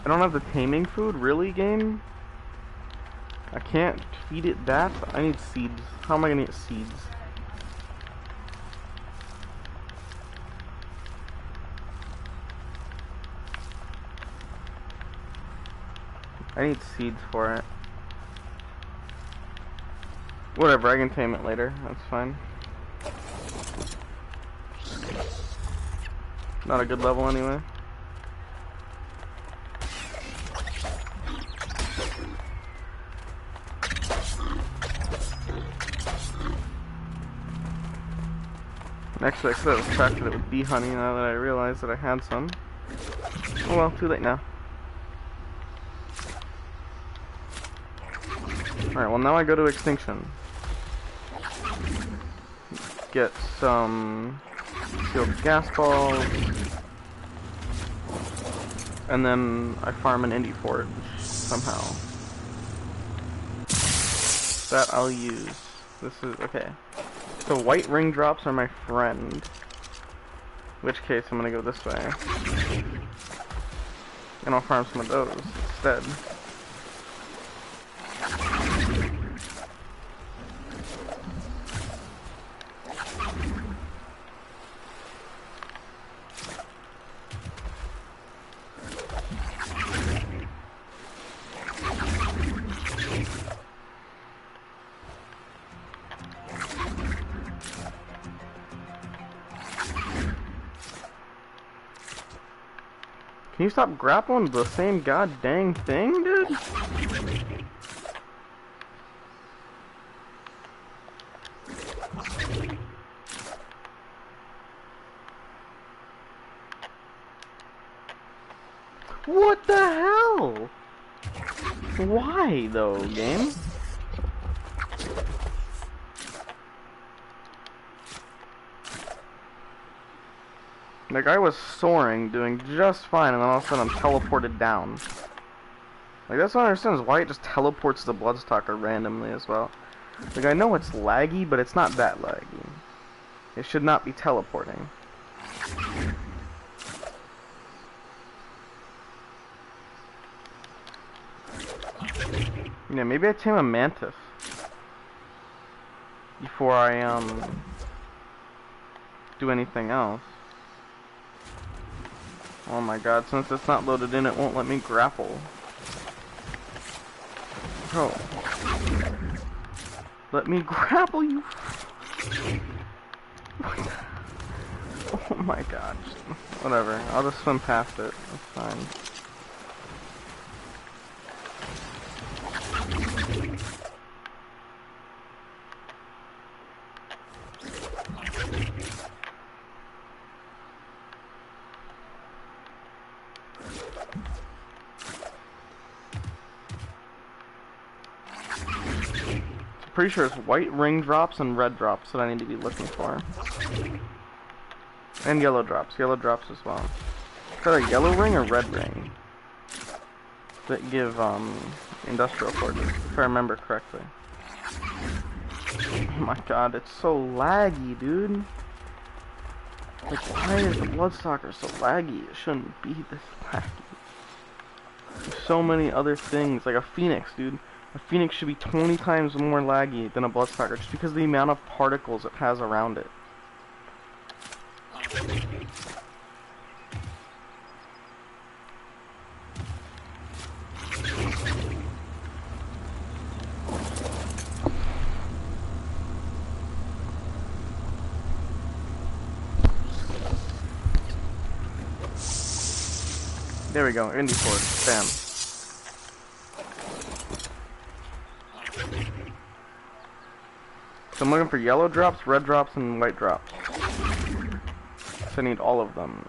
I don't have the taming food? Really, game? I can't feed it that? I need seeds. How am I gonna get seeds? I need seeds for it. Whatever, I can tame it later. That's fine. Not a good level anyway. Actually, I could have extracted it with bee honey now that I realized that I had some. Oh well, too late now. Alright, well now I go to Extinction. Get some sealed gas balls. And then I farm an indie forge somehow. That I'll use. This is okay. So white ring drops are my friend. In which case I'm gonna go this way. And I'll farm some of those instead. Can you stop grappling the same god dang thing, dude? What the hell? Why though, game? Like, I was soaring, doing just fine, and then all of a sudden I'm teleported down. Like, that's what I understand, is why it just teleports the Bloodstalker randomly as well. Like, I know it's laggy, but it's not that laggy. It should not be teleporting. Yeah, maybe I tame a mantis before I do anything else. Oh my god, since it's not loaded in, it won't let me grapple. Bro. Let me grapple, you. Oh my god. Whatever, I'll just swim past it. That's fine. Pretty sure it's white ring drops and red drops that I need to be looking for. And yellow drops as well. Is that a yellow ring or red ring? That give industrial forges, if I remember correctly. Oh my god, it's so laggy, dude. Like, why is the Bloodstalker so laggy? It shouldn't be this laggy. There's so many other things, like a Phoenix, dude. A Phoenix should be 20 times more laggy than a Bloodstalker, just because of the amount of particles it has around it. There we go, Indie Forge. Bam. So I'm looking for yellow drops, red drops, and white drops. So I need all of them.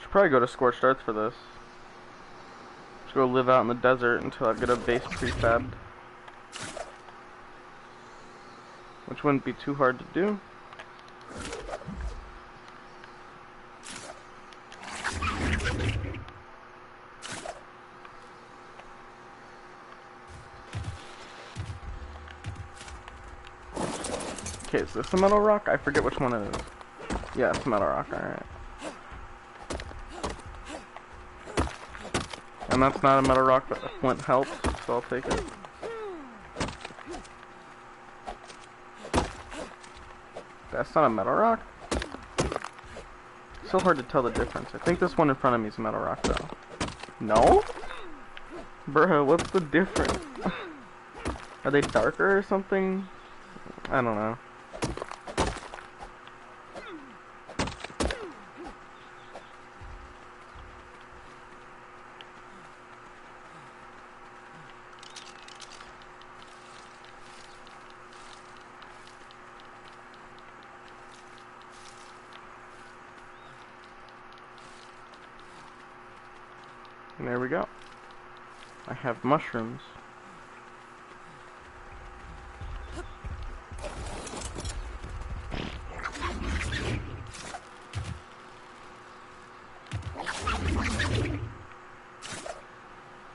Should probably go to Scorched Earth for this. Should go live out in the desert until I get a base prefabbed. Which wouldn't be too hard to do. Okay, is this a metal rock? I forget which one it is. Yeah, it's a metal rock, alright. And that's not a metal rock, but the flint helps, so I'll take it. That's not a metal rock? It's so hard to tell the difference. I think this one in front of me is a metal rock, though. No? Bruh, what's the difference? Are they darker or something? I don't know. And there we go. I have mushrooms.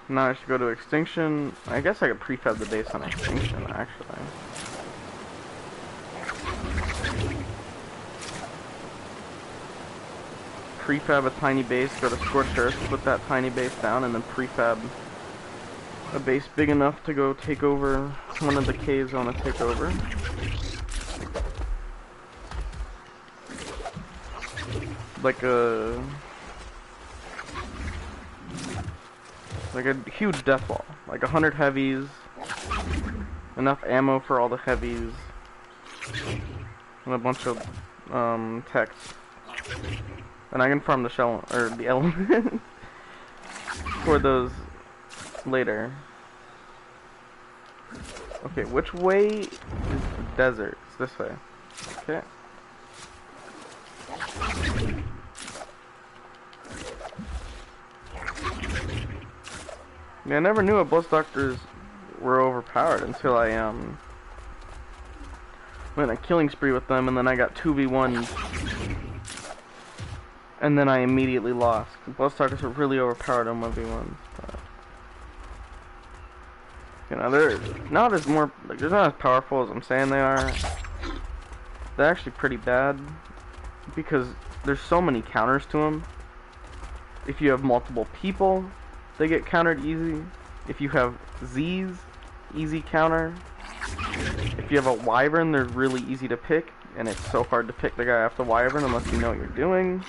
Now I should go to Extinction. I guess I could prefab the base on Extinction, actually. Prefab a tiny base, go to Scorched Earth, put that tiny base down, and then prefab a base big enough to go take over one of the caves I want to take over. Like a huge death wall, like 100 heavies, enough ammo for all the heavies, and a bunch of techs. And I can farm the shell, or the element, for those later. Okay, which way is the desert? It's this way. Okay. Yeah, I never knew Bloodstalkers were overpowered until I went on a killing spree with them, and then I got 2v1'd. And then I immediately lost. Bloodstalkers were really overpowered on 1v1s. You know, they're not as more, like, they're not as powerful as I'm saying they are. They're actually pretty bad because there's so many counters to them. If you have multiple people, they get countered easy. If you have Z's, easy counter. If you have a Wyvern, they're really easy to pick, and it's so hard to pick the guy off the Wyvern unless you know what you're doing.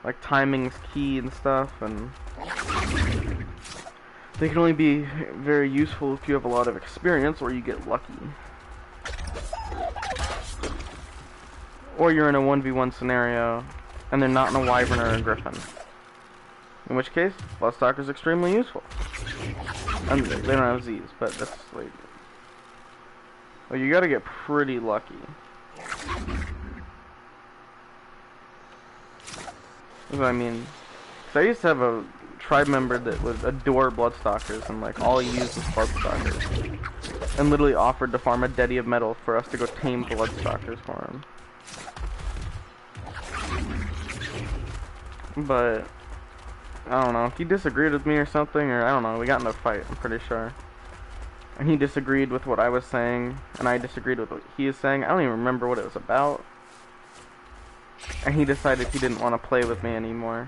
Like, timing's key and stuff, and they can only be very useful if you have a lot of experience or you get lucky. Or you're in a 1v1 scenario, and they're not in a Wyvern or a Griffin. In which case, Bloodstalker is extremely useful. And they don't have Z's, but that's like... Well, you gotta get pretty lucky. That's what I mean. Cause I used to have a tribe member that would adore Bloodstalkers, and like all he used was Bloodstalkers. And literally offered to farm a Deddy of Metal for us to go tame Bloodstalkers for him. But I don't know, he disagreed with me or something, or I don't know, we got in a fight, I'm pretty sure. And he disagreed with what I was saying, and I disagreed with what he is saying. I don't even remember what it was about. And he decided he didn't want to play with me anymore.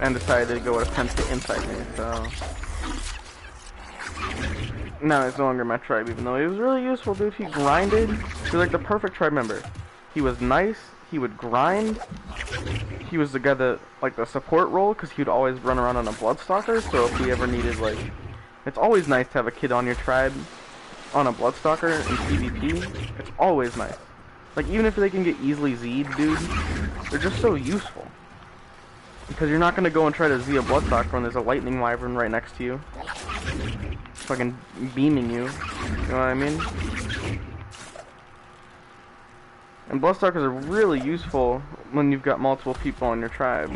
And decided to go attempt to incite me, so... Now he's no longer my tribe, even though he was really useful, dude. He grinded. He was like the perfect tribe member. He was nice, he would grind. He was the guy that, like, the support role, because he would always run around on a Bloodstalker, so if we ever needed, like... It's always nice to have a kid on your tribe on a Bloodstalker in PvP. It's always nice. Like, even if they can get easily Z'd, dude, they're just so useful. Because you're not going to go and try to Z a Bloodstalker when there's a Lightning Wyvern right next to you. Fucking beaming you. You know what I mean? And Bloodstalkers are really useful when you've got multiple people on your tribe.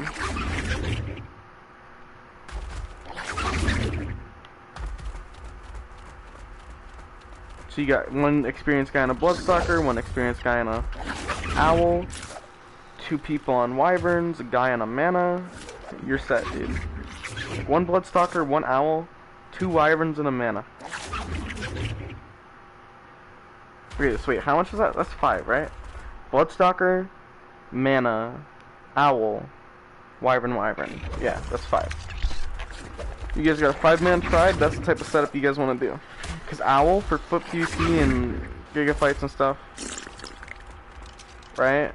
So you got one experienced guy on a Bloodstalker, one experienced guy on a Owl, 2 people on Wyverns, a guy on a Mana. You're set, dude. One Bloodstalker, 1 Owl, 2 Wyverns, and a Mana. Okay, so wait, how much is that? That's 5, right? Bloodstalker, Mana, Owl, Wyvern. Yeah, that's 5. You guys got a 5-man tribe, that's the type of setup you guys want to do. Because Owl for foot PvP and Giga fights and stuff, right?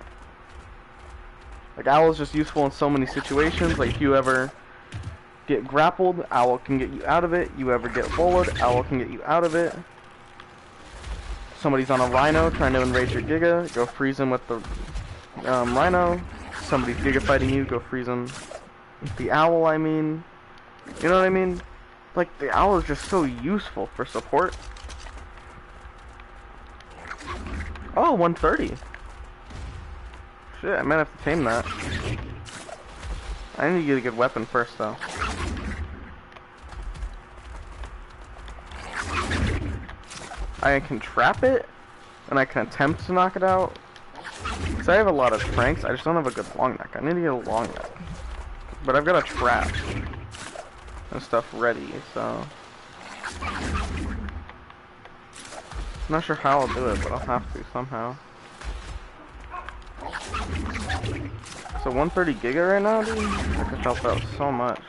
Like, Owl is just useful in so many situations. Like, if you ever get grappled, Owl can get you out of it. You ever get bullied, Owl can get you out of it. Somebody's on a Rhino trying to enrage your Giga, go freeze him with the Rhino. Somebody's Giga fighting you, go freeze him with the Owl, I mean. You know what I mean? Like, the Owl is just so useful for support. Oh, 130. Shit, I might have to tame that. I need to get a good weapon first, though. I can trap it, and I can attempt to knock it out. Because I have a lot of strengths, I just don't have a good long neck. I need to get a long neck. But I've got a trap and stuff ready, so... I'm not sure how I'll do it, but I'll have to somehow. So 130 Giga right now, dude? I could help out so much.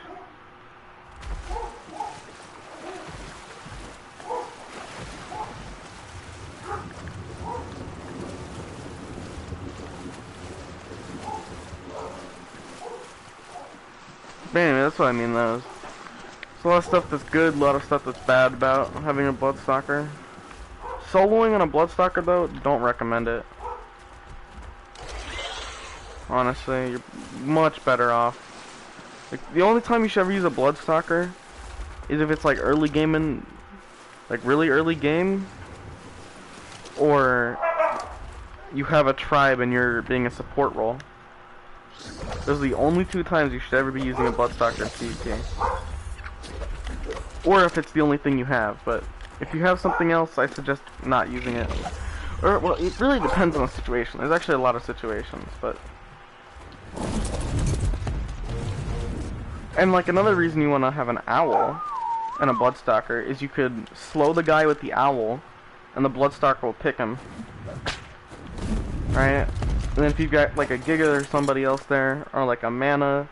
But anyway, that's what I mean, though. There's a lot of stuff that's good, a lot of stuff that's bad about having a Bloodstalker. Soloing on a Bloodstalker, though, don't recommend it. Honestly, you're much better off. Like, the only time you should ever use a Bloodstalker is if it's like early game and like really early game, or you have a tribe and you're being a support role. Those are the only 2 times you should ever be using a Bloodstalker in PvP. Or if it's the only thing you have, but if you have something else, I suggest not using it. Or, well, it really depends on the situation. There's actually a lot of situations, but... And like another reason you want to have an owl and a Bloodstalker is you could slow the guy with the owl, and the Bloodstalker will pick him. Right? And then if you've got like a Giga or somebody else there, or like a mana,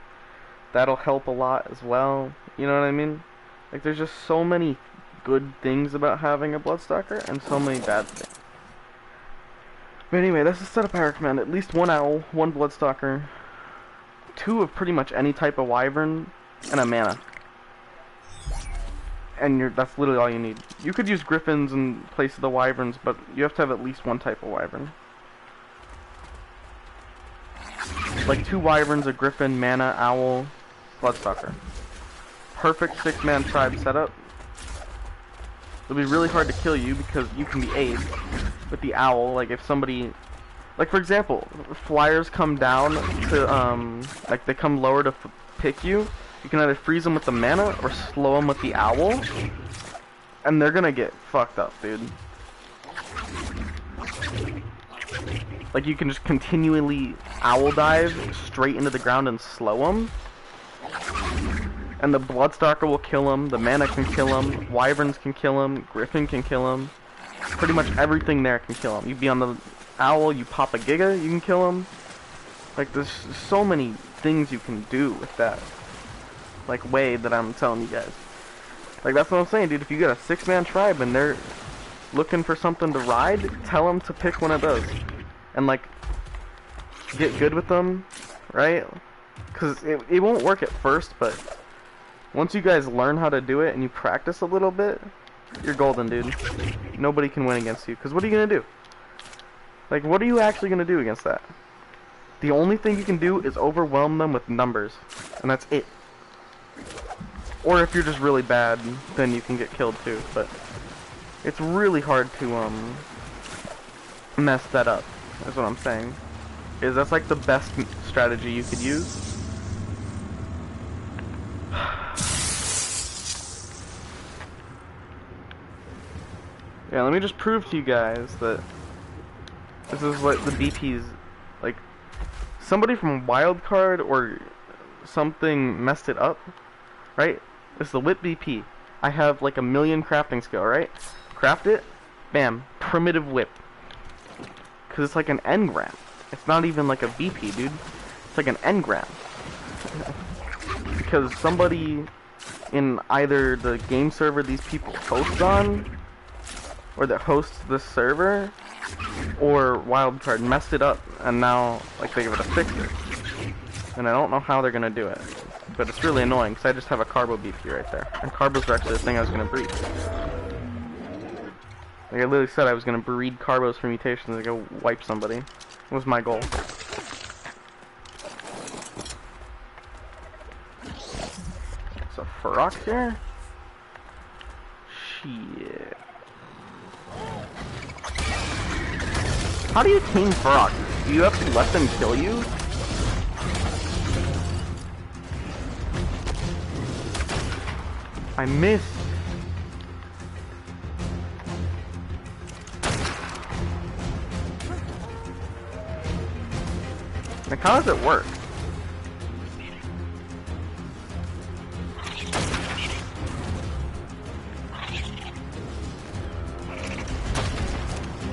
that'll help a lot as well. You know what I mean? Like there's just so many good things about having a Bloodstalker, and so many bad things. But anyway, that's the setup I recommend. At least one owl, one Bloodstalker, 2 of pretty much any type of wyvern, and a mana. And that's literally all you need. You could use griffins in place of the wyverns, but you have to have at least one type of wyvern. Like 2 wyverns, a griffin, mana, owl, Bloodstalker. Perfect 6-man tribe setup. It'll be really hard to kill you because you can be aid with the owl. Like if somebody, like for example, flyers come down to like they come lower to pick you. You can either freeze them with the mana or slow them with the owl, and they're gonna get fucked up, dude. Like you can just continually owl dive straight into the ground and slow them, and the Bloodstalker will kill them. The mana can kill them. Wyverns can kill them. Griffin can kill them. Pretty much everything there can kill them. You be on the owl, you pop a Giga, you can kill them. Like there's so many things you can do with that. Like way that I'm telling you guys. Like that's what I'm saying, dude. If you get a 6-man tribe and they're looking for something to ride, tell them to pick one of those. And like, get good with them, right? Because it won't work at first, but once you guys learn how to do it and you practice a little bit, you're golden, dude. Nobody can win against you. Because what are you going to do? Like, what are you actually going to do against that? The only thing you can do is overwhelm them with numbers. And that's it. Or if you're just really bad, then you can get killed too. But it's really hard to mess that up. That's what I'm saying. That's like the best strategy you could use. Yeah, let me just prove to you guys that this is what the BP's like. Somebody from Wildcard or something messed it up, right? It's the whip BP. I have like 1,000,000 crafting skill, right? Craft it, bam, primitive whip. Cause it's like an engram. It's not even like a BP, dude. It's like an engram. Because somebody in either the game server these people host on, or that hosts this server, or Wildcard messed it up, and now like they give it a fixer. And I don't know how they're gonna do it. But it's really annoying, because I just have a Carbo BP right there. And Carbos are actually the thing I was going to breed. Like I literally said I was going to breed Carbos for mutations to go wipe somebody. It was my goal. So Ferox here? Shit. How do you tame Ferox? Do you have to let them kill you? I missed. Like, how does it work?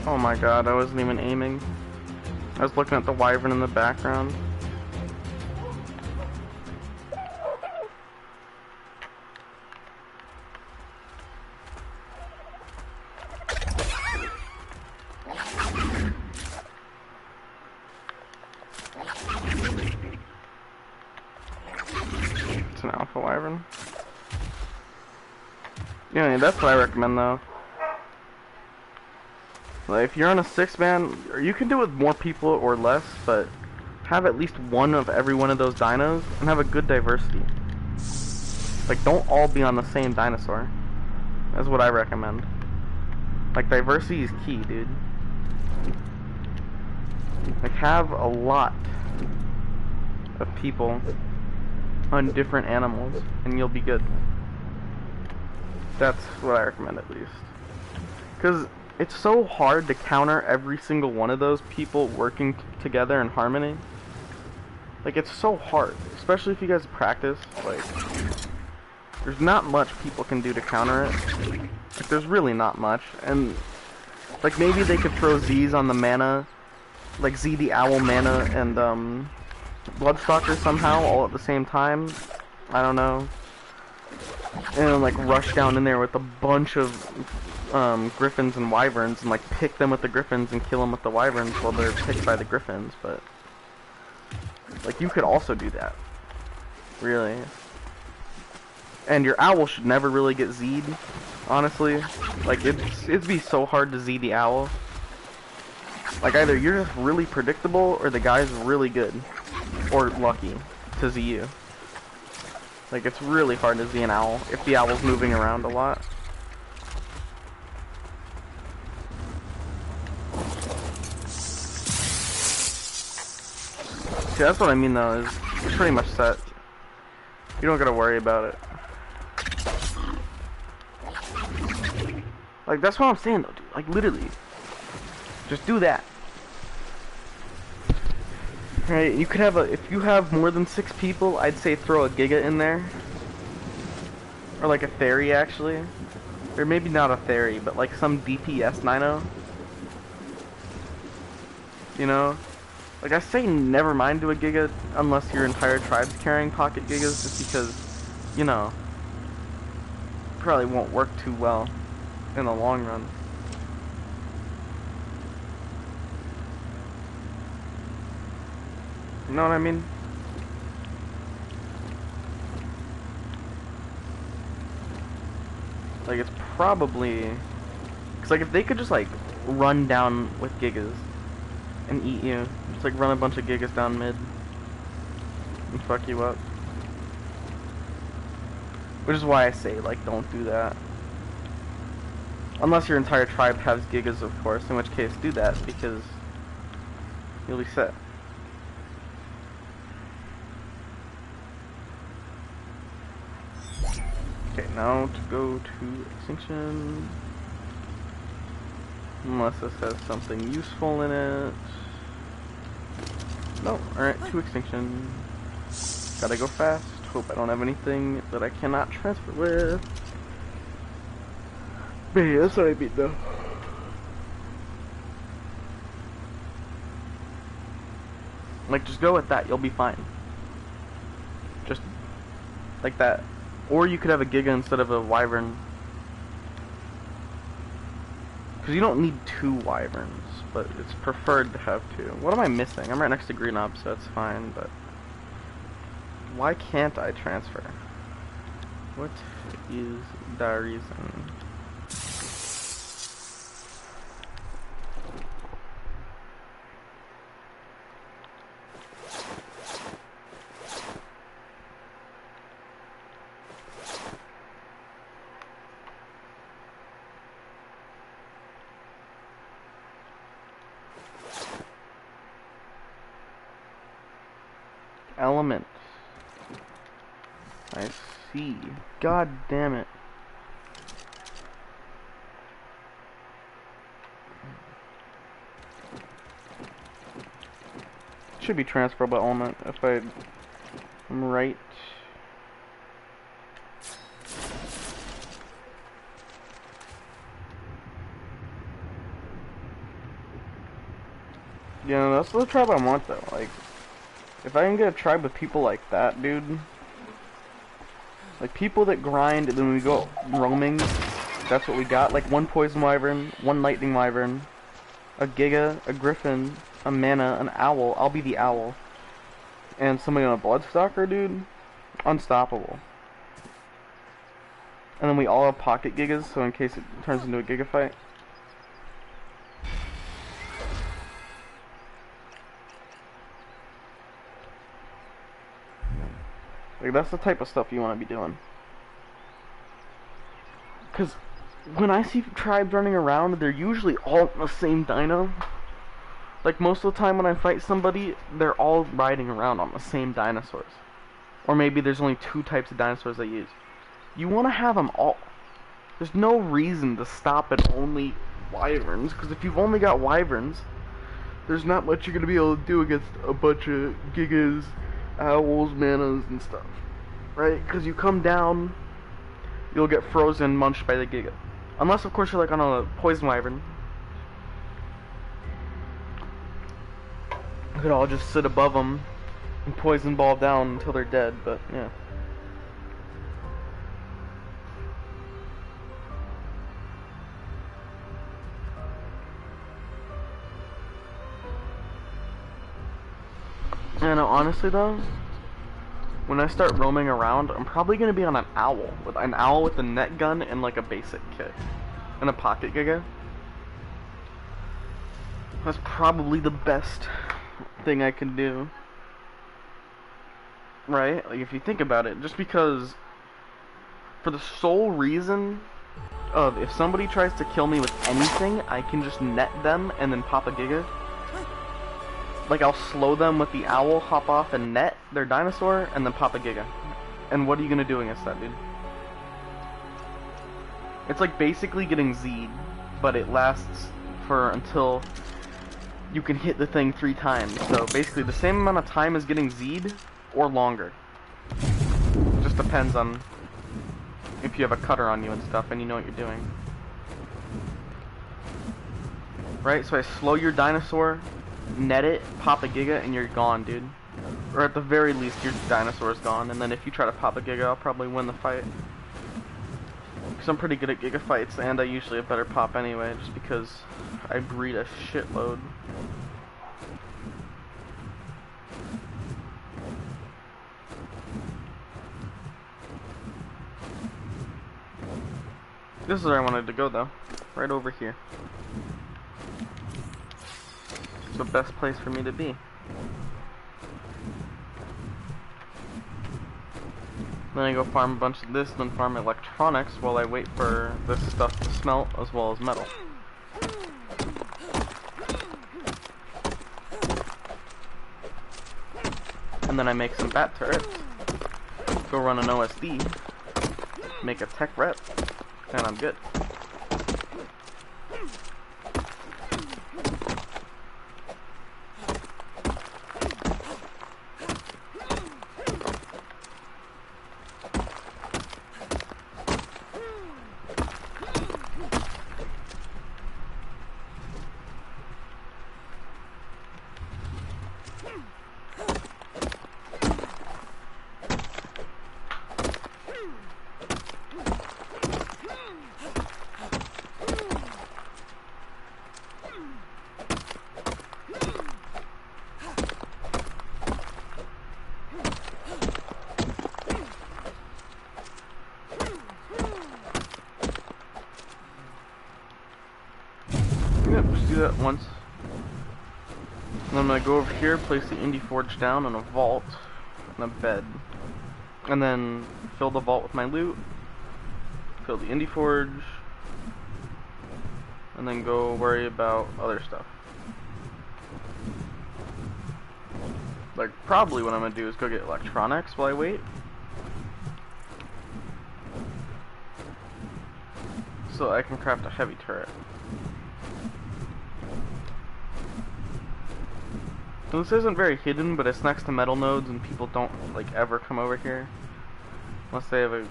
Oh my god, I wasn't even aiming. I was looking at the wyvern in the background. It's an alpha wyvern. Yeah, that's what I recommend though. Like, if you're on a 6-man, or you can do it with more people or less, but have at least one of every one of those dinos and have a good diversity. Like, don't all be on the same dinosaur. That's what I recommend. Like, diversity is key, dude. Like, have a lot of people on different animals, and you'll be good. That's what I recommend, at least. Because it's so hard to counter every single one of those people working together in harmony. Like, it's so hard, especially if you guys practice. Like, there's not much people can do to counter it. Like, there's really not much. And, like, maybe they could throw Z's on the mana, like Z the Owl mana and, Bloodstalker somehow, all at the same time. I don't know. And, like, rush down in there with a bunch of, Griffins and Wyverns, and, like, pick them with the Griffins and kill them with the Wyverns while they're picked by the Griffins, but... Like, you could also do that. Really. And your Owl should never really get Z'd, honestly. Like, it'd be so hard to Z the Owl. Like, either you're just really predictable, or the guy's really good. Or lucky to Z you. Like, it's really hard to Z an Owl, if the Owl's moving around a lot. See, that's what I mean though, is it's pretty much set. You don't gotta worry about it. Like, that's what I'm saying though, dude. Like, literally. Just do that. Right, you could have if you have more than 6 people, I'd say throw a Giga in there. Or like a Theory, actually. Or maybe not a Theory, but like some DPS Nino. You know? Like, I say never mind to a Giga unless your entire tribe's carrying pocket Gigas, just because, you know, probably won't work too well in the long run. You know what I mean? Like, it's probably... Cause, like, if they could just, like, run down with Gigas and eat you. Just, like, run a bunch of Gigas down mid and fuck you up. Which is why I say, like, don't do that. Unless your entire tribe has Gigas, of course, in which case do that, because you'll be set. Okay, now to go to Extinction. Unless this has something useful in it. No, alright, to Extinction. Gotta go fast. Hope I don't have anything that I cannot transfer with. But yeah, that's what I mean though. Like, just go with that, you'll be fine. Just like that. Or you could have a Giga instead of a Wyvern. Because you don't need 2 Wyverns, but it's preferred to have 2. What am I missing? I'm right next to Green Ob, so that's fine, but... Why can't I transfer? What is the reason? Element. I see. God damn it. Should be transferable element if I'm right. Yeah, that's the tribe I want though. Like, if I can get a tribe with people like that, dude. Like, people that grind and then we go roaming. That's what we got. Like, 1 Poison Wyvern, 1 Lightning Wyvern, a Giga, a Griffin, a Mana, an Owl. I'll be the Owl. And somebody on a Bloodstalker, dude. Unstoppable. And then we all have pocket Gigas, so in case it turns into a Giga fight. Like, that's the type of stuff you want to be doing. Because when I see tribes running around, they're usually all the same dino. Like, most of the time when I fight somebody, they're all riding around on the same dinosaurs. Or maybe there's only 2 types of dinosaurs they use. You want to have them all. There's no reason to stop at only Wyverns, because if you've only got Wyverns, there's not much you're going to be able to do against a bunch of Gigas owls, manas, and stuff, right? Because you come down, you'll get frozen, munched by the Giga. Unless, of course, you're like on a poison wyvern. You could all just sit above them and poison ball down until they're dead, but yeah. And honestly though, when I start roaming around, I'm probably gonna be on an owl with a net gun and like a basic kit and a pocket giga. That's probably the best thing I can do, right? Like if you think about it, just because for the sole reason of if somebody tries to kill me with anything, I can just net them and then pop a giga. Like, I'll slow them with the owl, hop off and net their dinosaur, and then pop a giga. And what are you gonna do against that, dude? It's like basically getting Z'd, but it lasts for until you can hit the thing 3 times. So basically the same amount of time as getting Z'd, or longer. It just depends on if you have a cutter on you and stuff, and you know what you're doing. Right, so I slow your dinosaur, net it, pop a giga, and you're gone, dude. Or at the very least, your dinosaur's gone, and then if you try to pop a giga, I'll probably win the fight. Because I'm pretty good at giga fights, and I usually have better pop anyway, just because I breed a shitload. This is where I wanted to go, though. Right over here. The best place for me to be. Then I go farm a bunch of this, then farm electronics while I wait for this stuff to smelt as well as metal. And then I make some bat turrets, go run an OSD, make a tech rep, and I'm good. Just do that once. And then I'm gonna go over here, place the Indie Forge down in a vault and a bed. And then fill the vault with my loot, fill the Indie Forge, and then go worry about other stuff. Like, probably what I'm gonna do is go get electronics while I wait. So I can craft a heavy turret. This isn't very hidden, but it's next to metal nodes and people don't like ever come over here unless they have a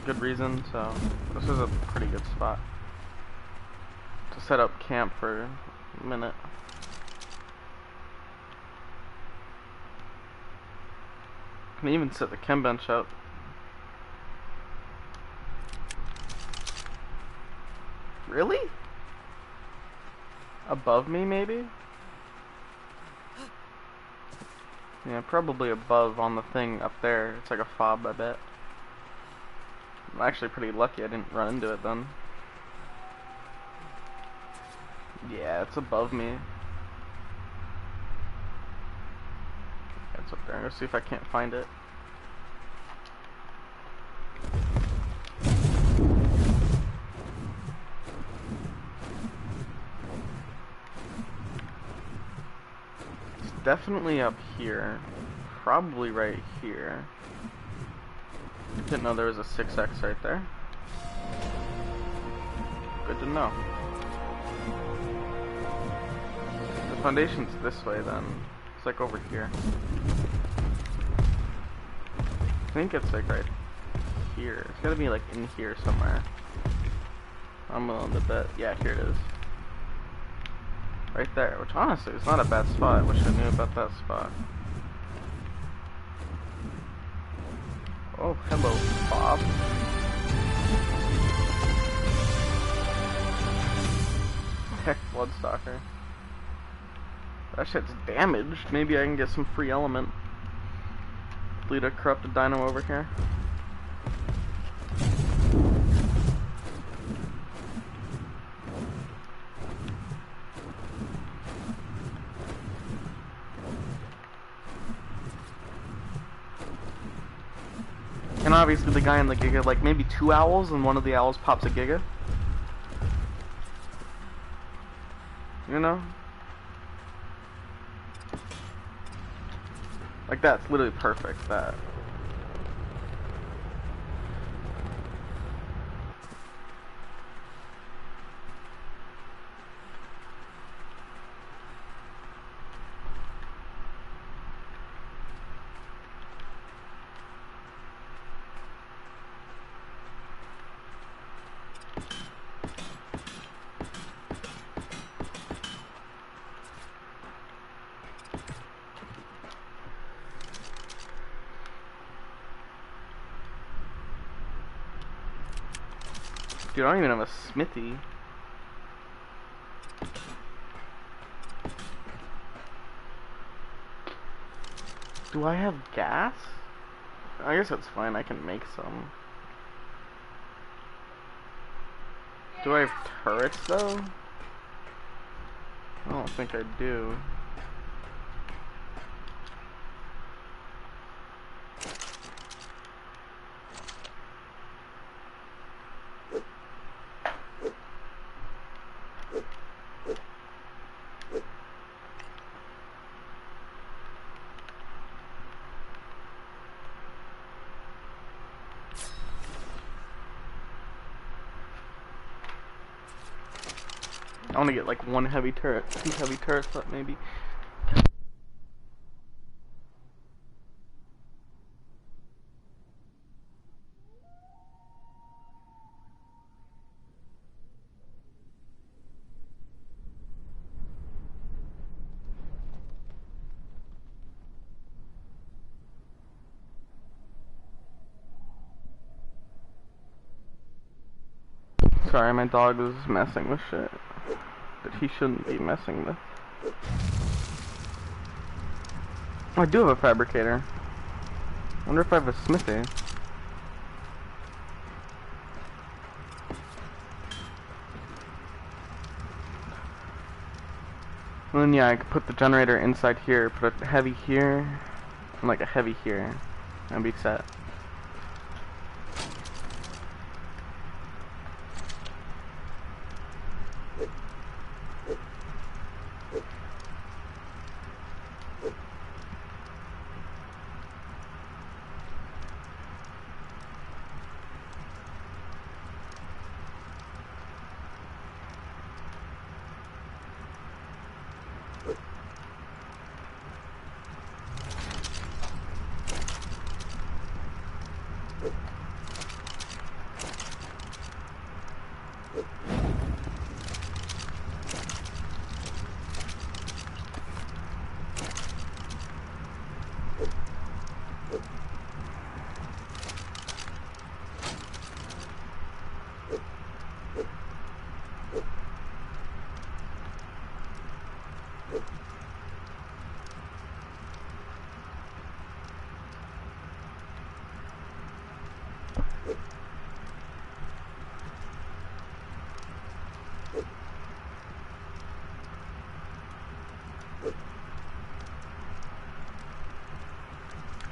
good reason, so this is a pretty good spot to set up camp for a minute. Can even set the chem bench up. Really? Above me, maybe? Yeah, probably above on the thing up there. It's like a fob, I bet. I'm actually pretty lucky I didn't run into it then. Yeah, it's above me. It's up there. Let's see if I can't find it. Definitely up here. Probably right here. Didn't know there was a 6x right there. Good to know. The foundation's this way then. It's like over here. think it's like right here. It's gotta be like in here somewhere. I'm willing to bet. Yeah, here it is. Right there, which honestly is not a bad spot. I wish I knew about that spot. Oh, hello, Bob. Tech Bloodstalker. That shit's damaged. Maybe I can get some free element. Lead a corrupted dino over here. And obviously the guy in the Giga, like maybe 2 owls, and one of the owls pops a Giga. You know? Like that's literally perfect, that. Dude, I don't even have a smithy. Do I have gas? I guess that's fine, I can make some. Do I have turrets though? I don't think I do. I want to get like 1 heavy turret, 2 heavy turrets up maybe. Sorry, my dog is messing with shit that he shouldn't be messing with. Oh, I do have a fabricator. I wonder if I have a smithy. And then yeah, I could put the generator inside here, put a heavy here, and like a heavy here, and be set.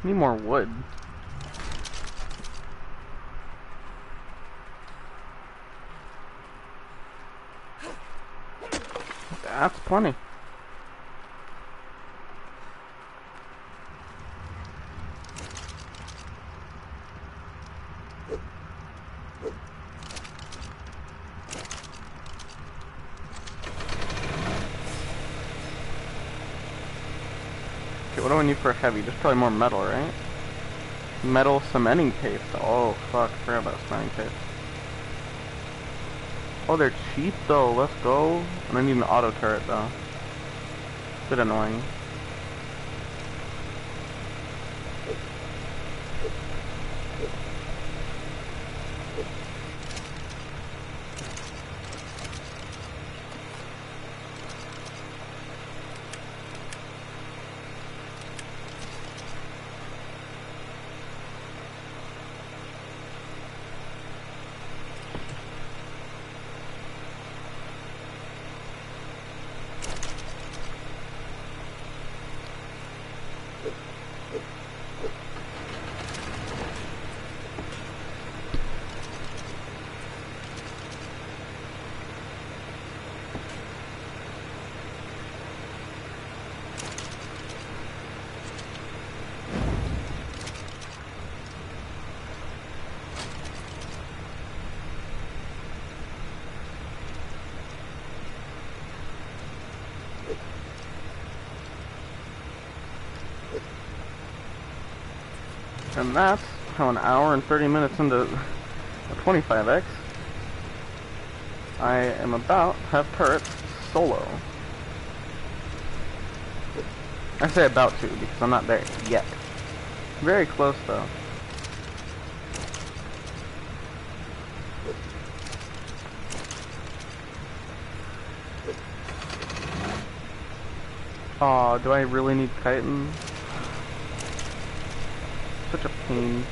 Need more wood. That's plenty. Okay, what do I need for a heavy? There's probably more metal, right? Metal cementing paste. Oh, fuck. Forgot about cementing paste. Oh, they're cheap, though. Let's go. And I need an auto turret, though. Bit annoying. And that's how an hour and 30 minutes into a 25X, I am about to have turrets solo. I say about to because I'm not there yet. Very close though. Aw, do I really need chitin? Such a pain.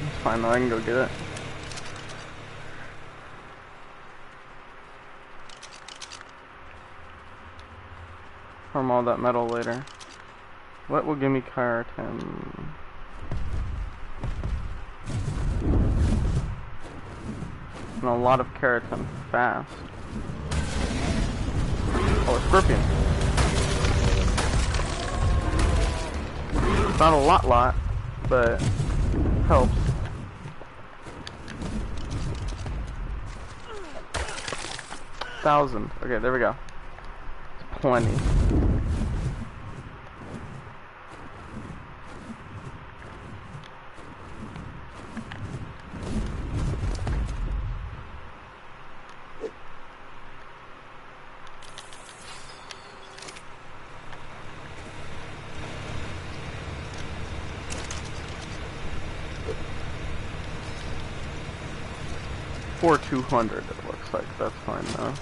It's fine though, I can go get it. Farm all that metal later. What will give me keratin? And a lot of keratin fast. Oh, a scorpion. It's not a lot, but helps. Thousand. Okay, there we go. It's plenty. For 200, it looks like. That's fine though.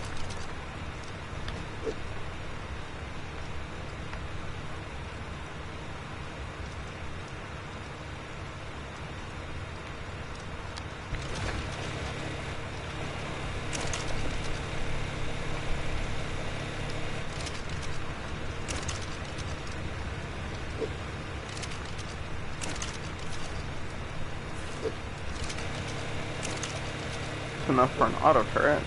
Enough for an auto turret.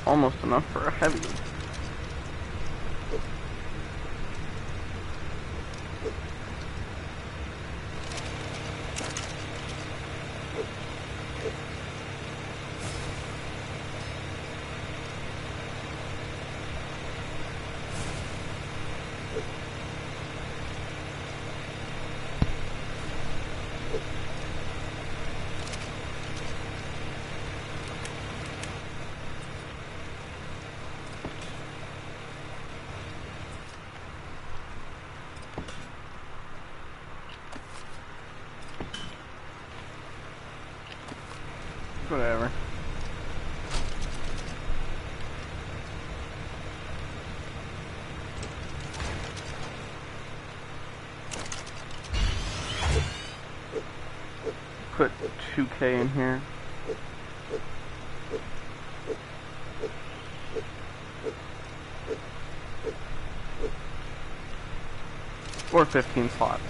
Almost enough for a heavy. Whatever. Put 2K in here. Or 15 slots.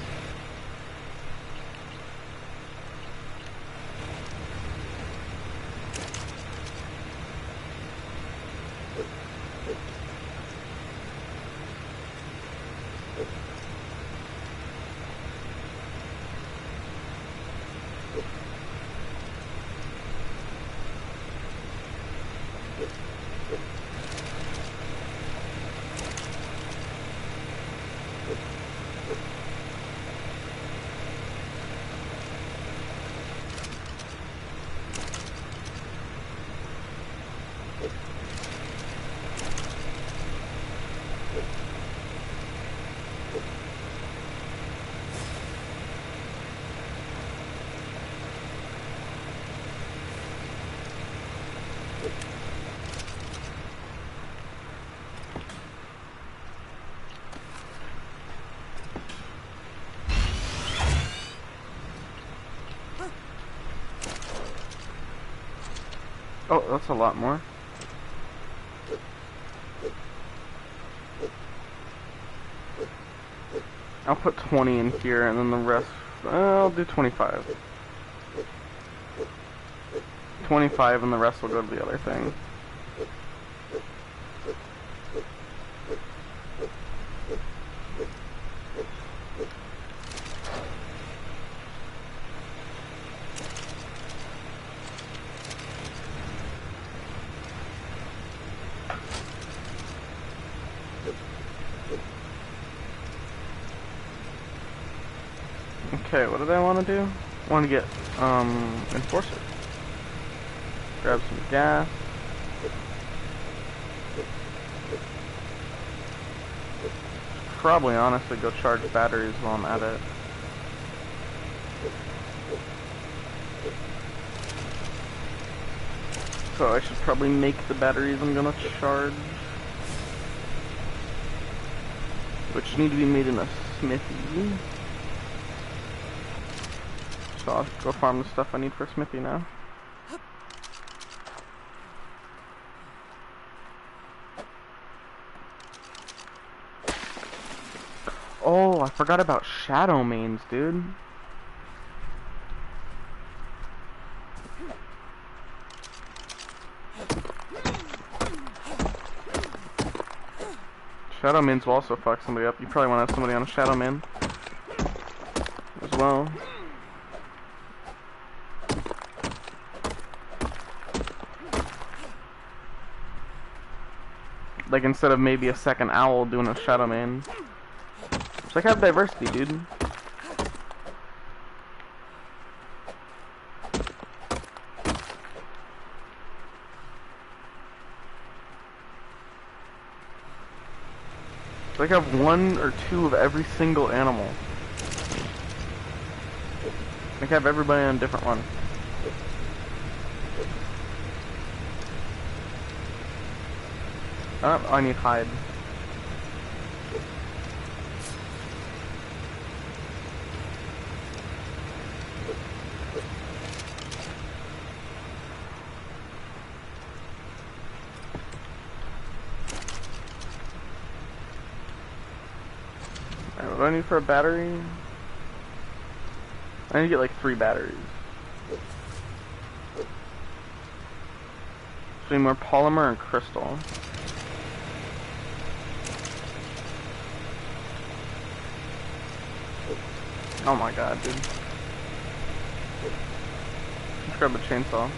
Oh, that's a lot more. I'll put 20 in here, and then the rest, I'll do 25. 25, and the rest will go to the other thing. Okay, what did I want to do? I want to get, Enforcer. Grab some gas. Probably, honestly, go charge batteries while I'm at it. So I should probably make the batteries I'm gonna charge. Which need to be made in a smithy. So I'll go farm the stuff I need for smithy now. Oh, I forgot about shadow mains, dude. Shadow mains will also fuck somebody up. You probably want to have somebody on a shadow main as well. Like, instead of maybe a second owl doing a shadow main. It's like, have diversity, dude. It's like, have one or two of every single animal. Like, have everybody on a different one. Oh, I need hide. Alright, what do I need for a battery? I need to get like 3 batteries. So I need more polymer and crystal. Oh my god, dude. Let's grab a chainsaw.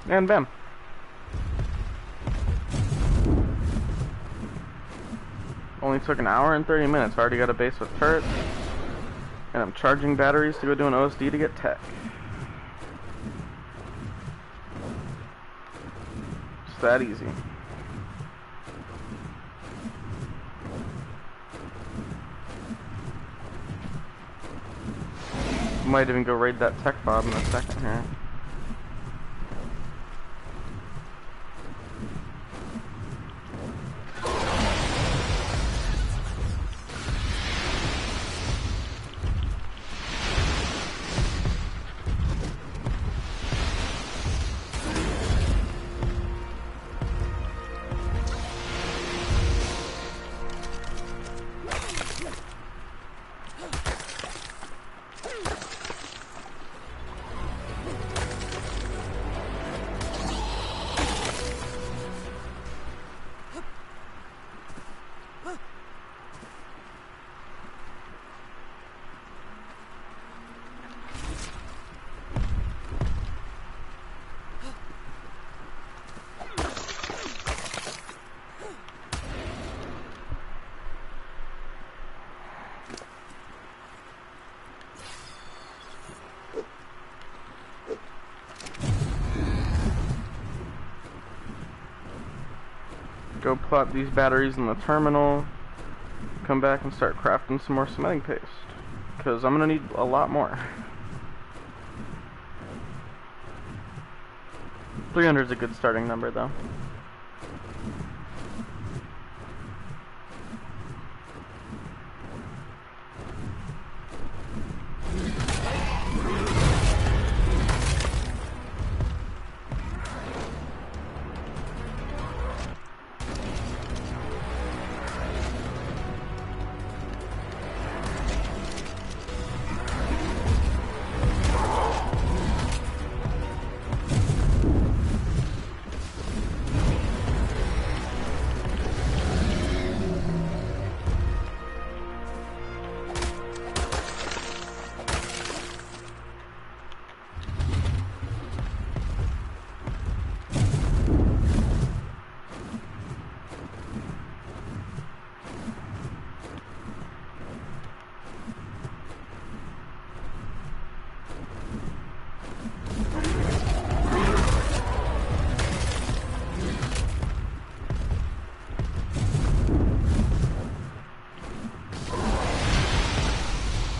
And bam. Only took an hour and 30 minutes. I already got a base with turrets. And I'm charging batteries to go do an OSD to get tech. It's that easy. Might even go raid that tech fob in a second here. Go plot these batteries in the terminal. Come back and start crafting some more cementing paste. Because I'm going to need a lot more. 300 is a good starting number though.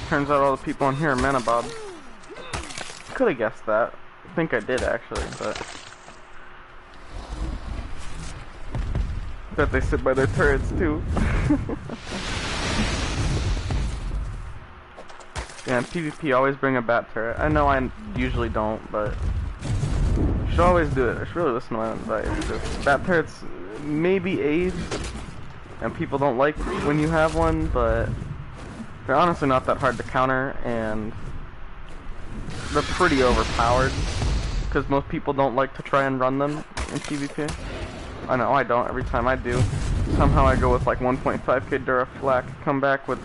Turns out all the people in here are Manabobs. Could have guessed that. I think I did actually, but bet they sit by their turrets too. Yeah, in PvP always bring a bat turret. I know I usually don't, but you should always do it. I should really listen to my own advice. Just bat turrets maybe age, and people don't like when you have one, but they're honestly not that hard to counter, and they're pretty overpowered, because most people don't like to try and run them in PvP. I know I don't. Every time I do, somehow I go with like 1.5k Duraflak, come back with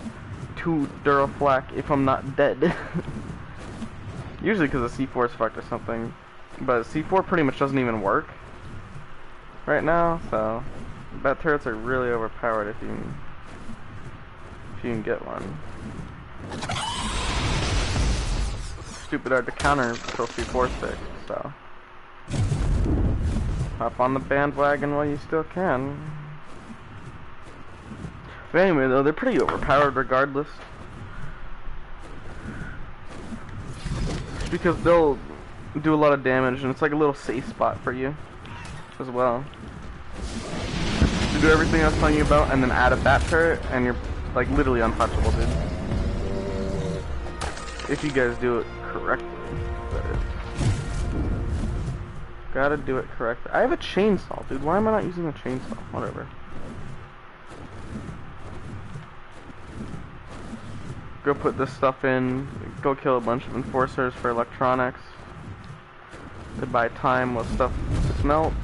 2 Duraflak if I'm not dead. Usually because of C4 is fucked or something, but C4 pretty much doesn't even work right now, so bat turrets are really overpowered if you can get one. Stupid hard to counter until C4 sticks, so hop on the bandwagon while you still can. But anyway though, they're pretty overpowered regardless. Because they'll do a lot of damage and it's like a little safe spot for you as well. You do everything I was telling you about and then add a bat turret and you're like literally untouchable, dude. If you guys do it correctly, that is. Gotta do it correctly. I have a chainsaw, dude. Why am I not using a chainsaw? Whatever. Go put this stuff in. Go kill a bunch of enforcers for electronics. To buy time while stuff smelts.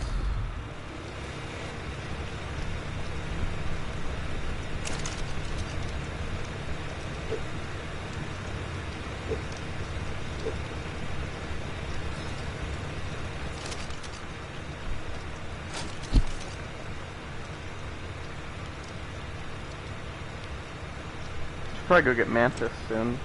Probably go get Mantis soon.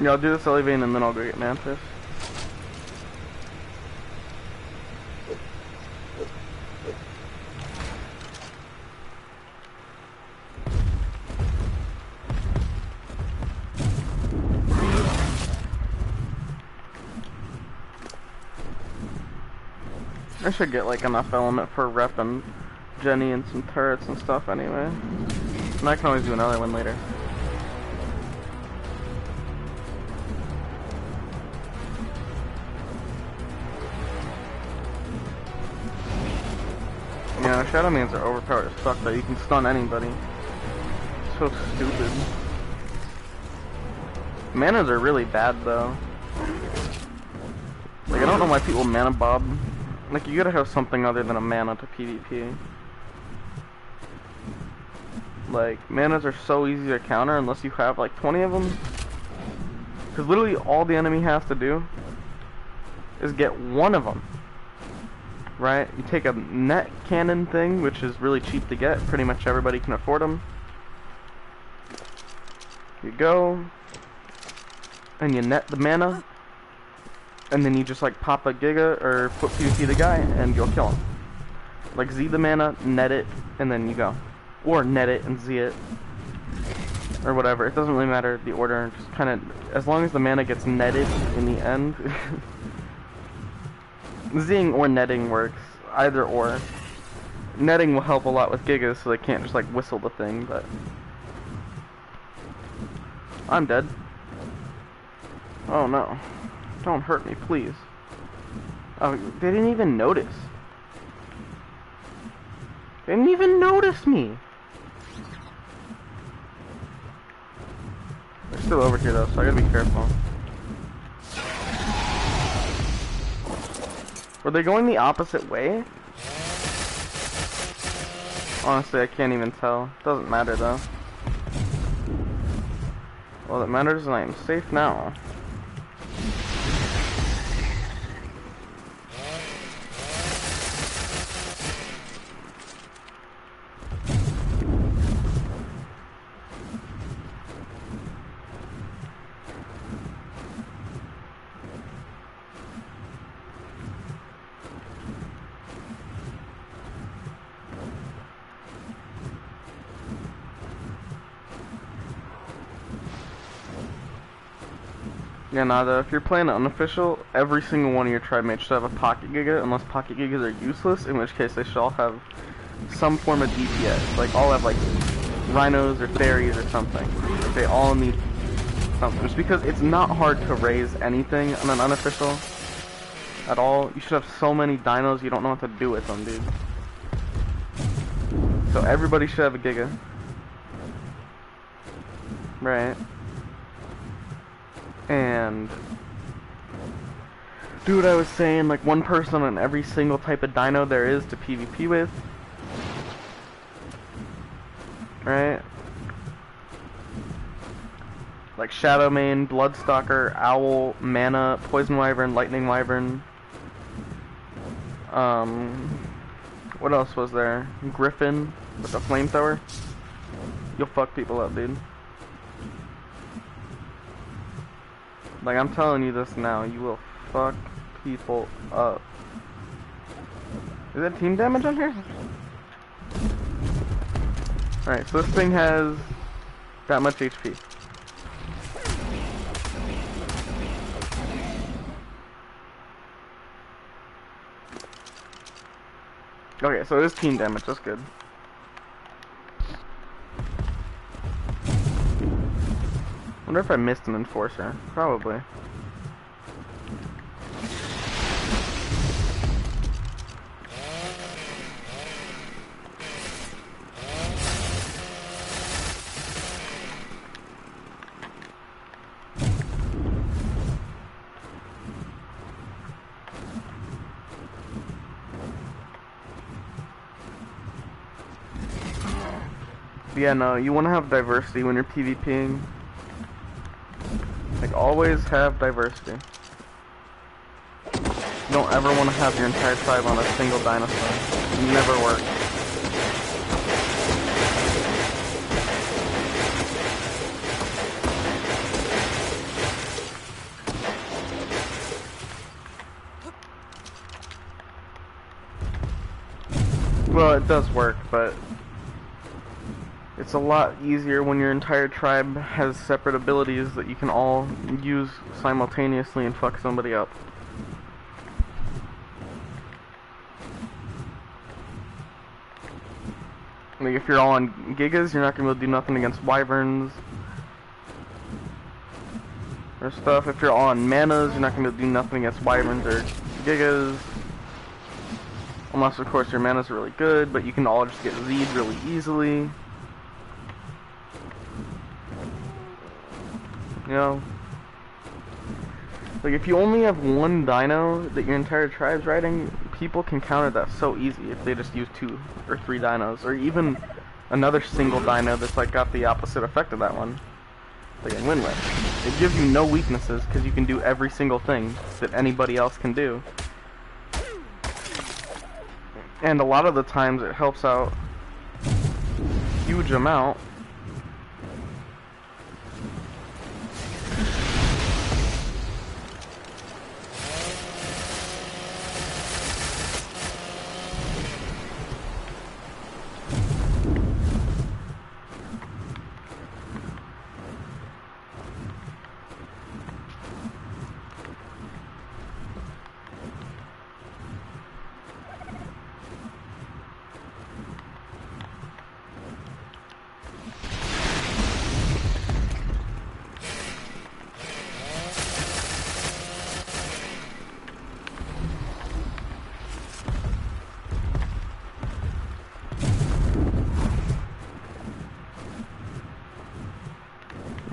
Yeah, I'll do this Elevane and then I'll go get Mantis. I should get like enough element for repping Jenny and some turrets and stuff anyway. And I can always do another one later. Yeah, Shadow Mans are overpowered as fuck though. You can stun anybody. So stupid. Manas are really bad though. Like I don't know why people mana bob. Like you gotta have something other than a mana to PvP. Like, manas are so easy to counter unless you have like 20 of them. Because literally all the enemy has to do is get one of them. Right? You take a net cannon thing, which is really cheap to get. Pretty much everybody can afford them. You go, and you net the mana, and then you just like pop a Giga or put PvP the guy, and you'll kill him. Like Z the mana, net it, and then you go. Or net it and Z it. Or whatever, it doesn't really matter the order, just kind of, as long as the mana gets netted in the end. Zing or netting works, either or. Netting will help a lot with Gigas, so they can't just like whistle the thing, but... I'm dead. Oh no. Don't hurt me, please. Oh, they didn't even notice. They didn't even notice me! They're still over here though, so I gotta be careful. Were they going the opposite way? Honestly, I can't even tell. Doesn't matter though. All that matters is I am safe now. Yeah, Nada, if you're playing unofficial, every single one of your tribe mates should have a pocket giga, unless pocket gigas are useless, in which case they should all have some form of DPS. Like, all have, like, rhinos or fairies or something. Like, they all need something. Just because it's not hard to raise anything on an unofficial at all. You should have so many dinos, you don't know what to do with them, dude. So everybody should have a giga. Right. And dude, I was saying, like, one person on every single type of dino there is to PvP with. Right? Like Shadow Mane, Bloodstalker, Owl, Mana, Poison Wyvern, Lightning Wyvern. What else was there? Griffin with a flamethrower. You'll fuck people up, dude. Like, I'm telling you this now, you will fuck people up. Is that team damage on here? Alright, so this thing has that much HP. Okay, so it is team damage, that's good. Wonder if I missed an enforcer. Probably. Yeah, no, you want to have diversity when you're PvPing. Like, always have diversity. You don't ever want to have your entire tribe on a single dinosaur. It never works. Well, it does work, but it's a lot easier when your entire tribe has separate abilities that you can all use simultaneously and fuck somebody up. Like, if you're all on Gigas, you're not gonna be able to do nothing against Wyverns or stuff. If you're all on Manas, you're not gonna be able to do nothing against Wyverns or Gigas. Unless, of course, your Manas are really good, but you can all just get Z'd really easily. You know? Like, if you only have one dino that your entire tribe's riding, people can counter that so easy if they just use 2 or 3 dinos. Or even another single dino that's like got the opposite effect of that one that you win with. It gives you no weaknesses because you can do every single thing that anybody else can do. And a lot of the times it helps out a huge amount.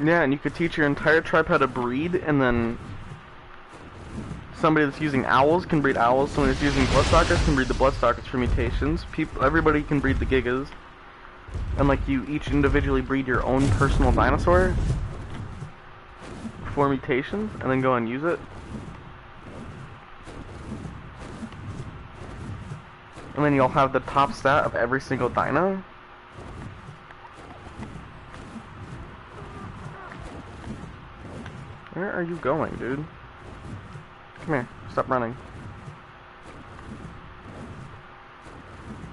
Yeah, and you could teach your entire tribe how to breed, and then somebody that's using owls can breed owls, somebody that's using bloodsuckers can breed the bloodsuckers for mutations. Everybody can breed the gigas. And like you each individually breed your own personal dinosaur for mutations, and then go and use it. And then you'll have the top stat of every single dino. Where are you going, dude? Come here. Stop running.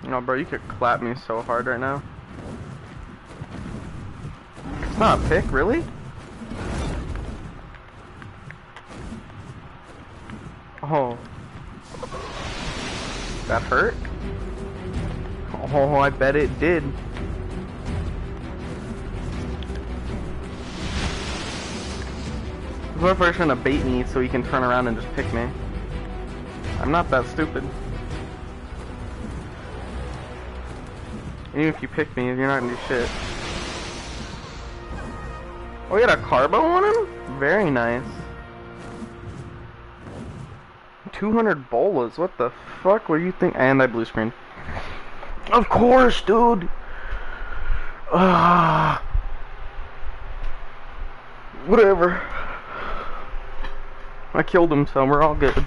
No, bro, you could clap me so hard right now. It's not a pick, really? Oh. That hurt? Oh, I bet it did. What if they're trying to bait me so he can turn around and just pick me? I'm not that stupid. Even if you pick me, you're not gonna do shit. Oh, you got a carbo on him? Very nice. 200 bolas, what the fuck? What do you think? And I blue screen. Of course, dude! Whatever. I killed him, so we're all good.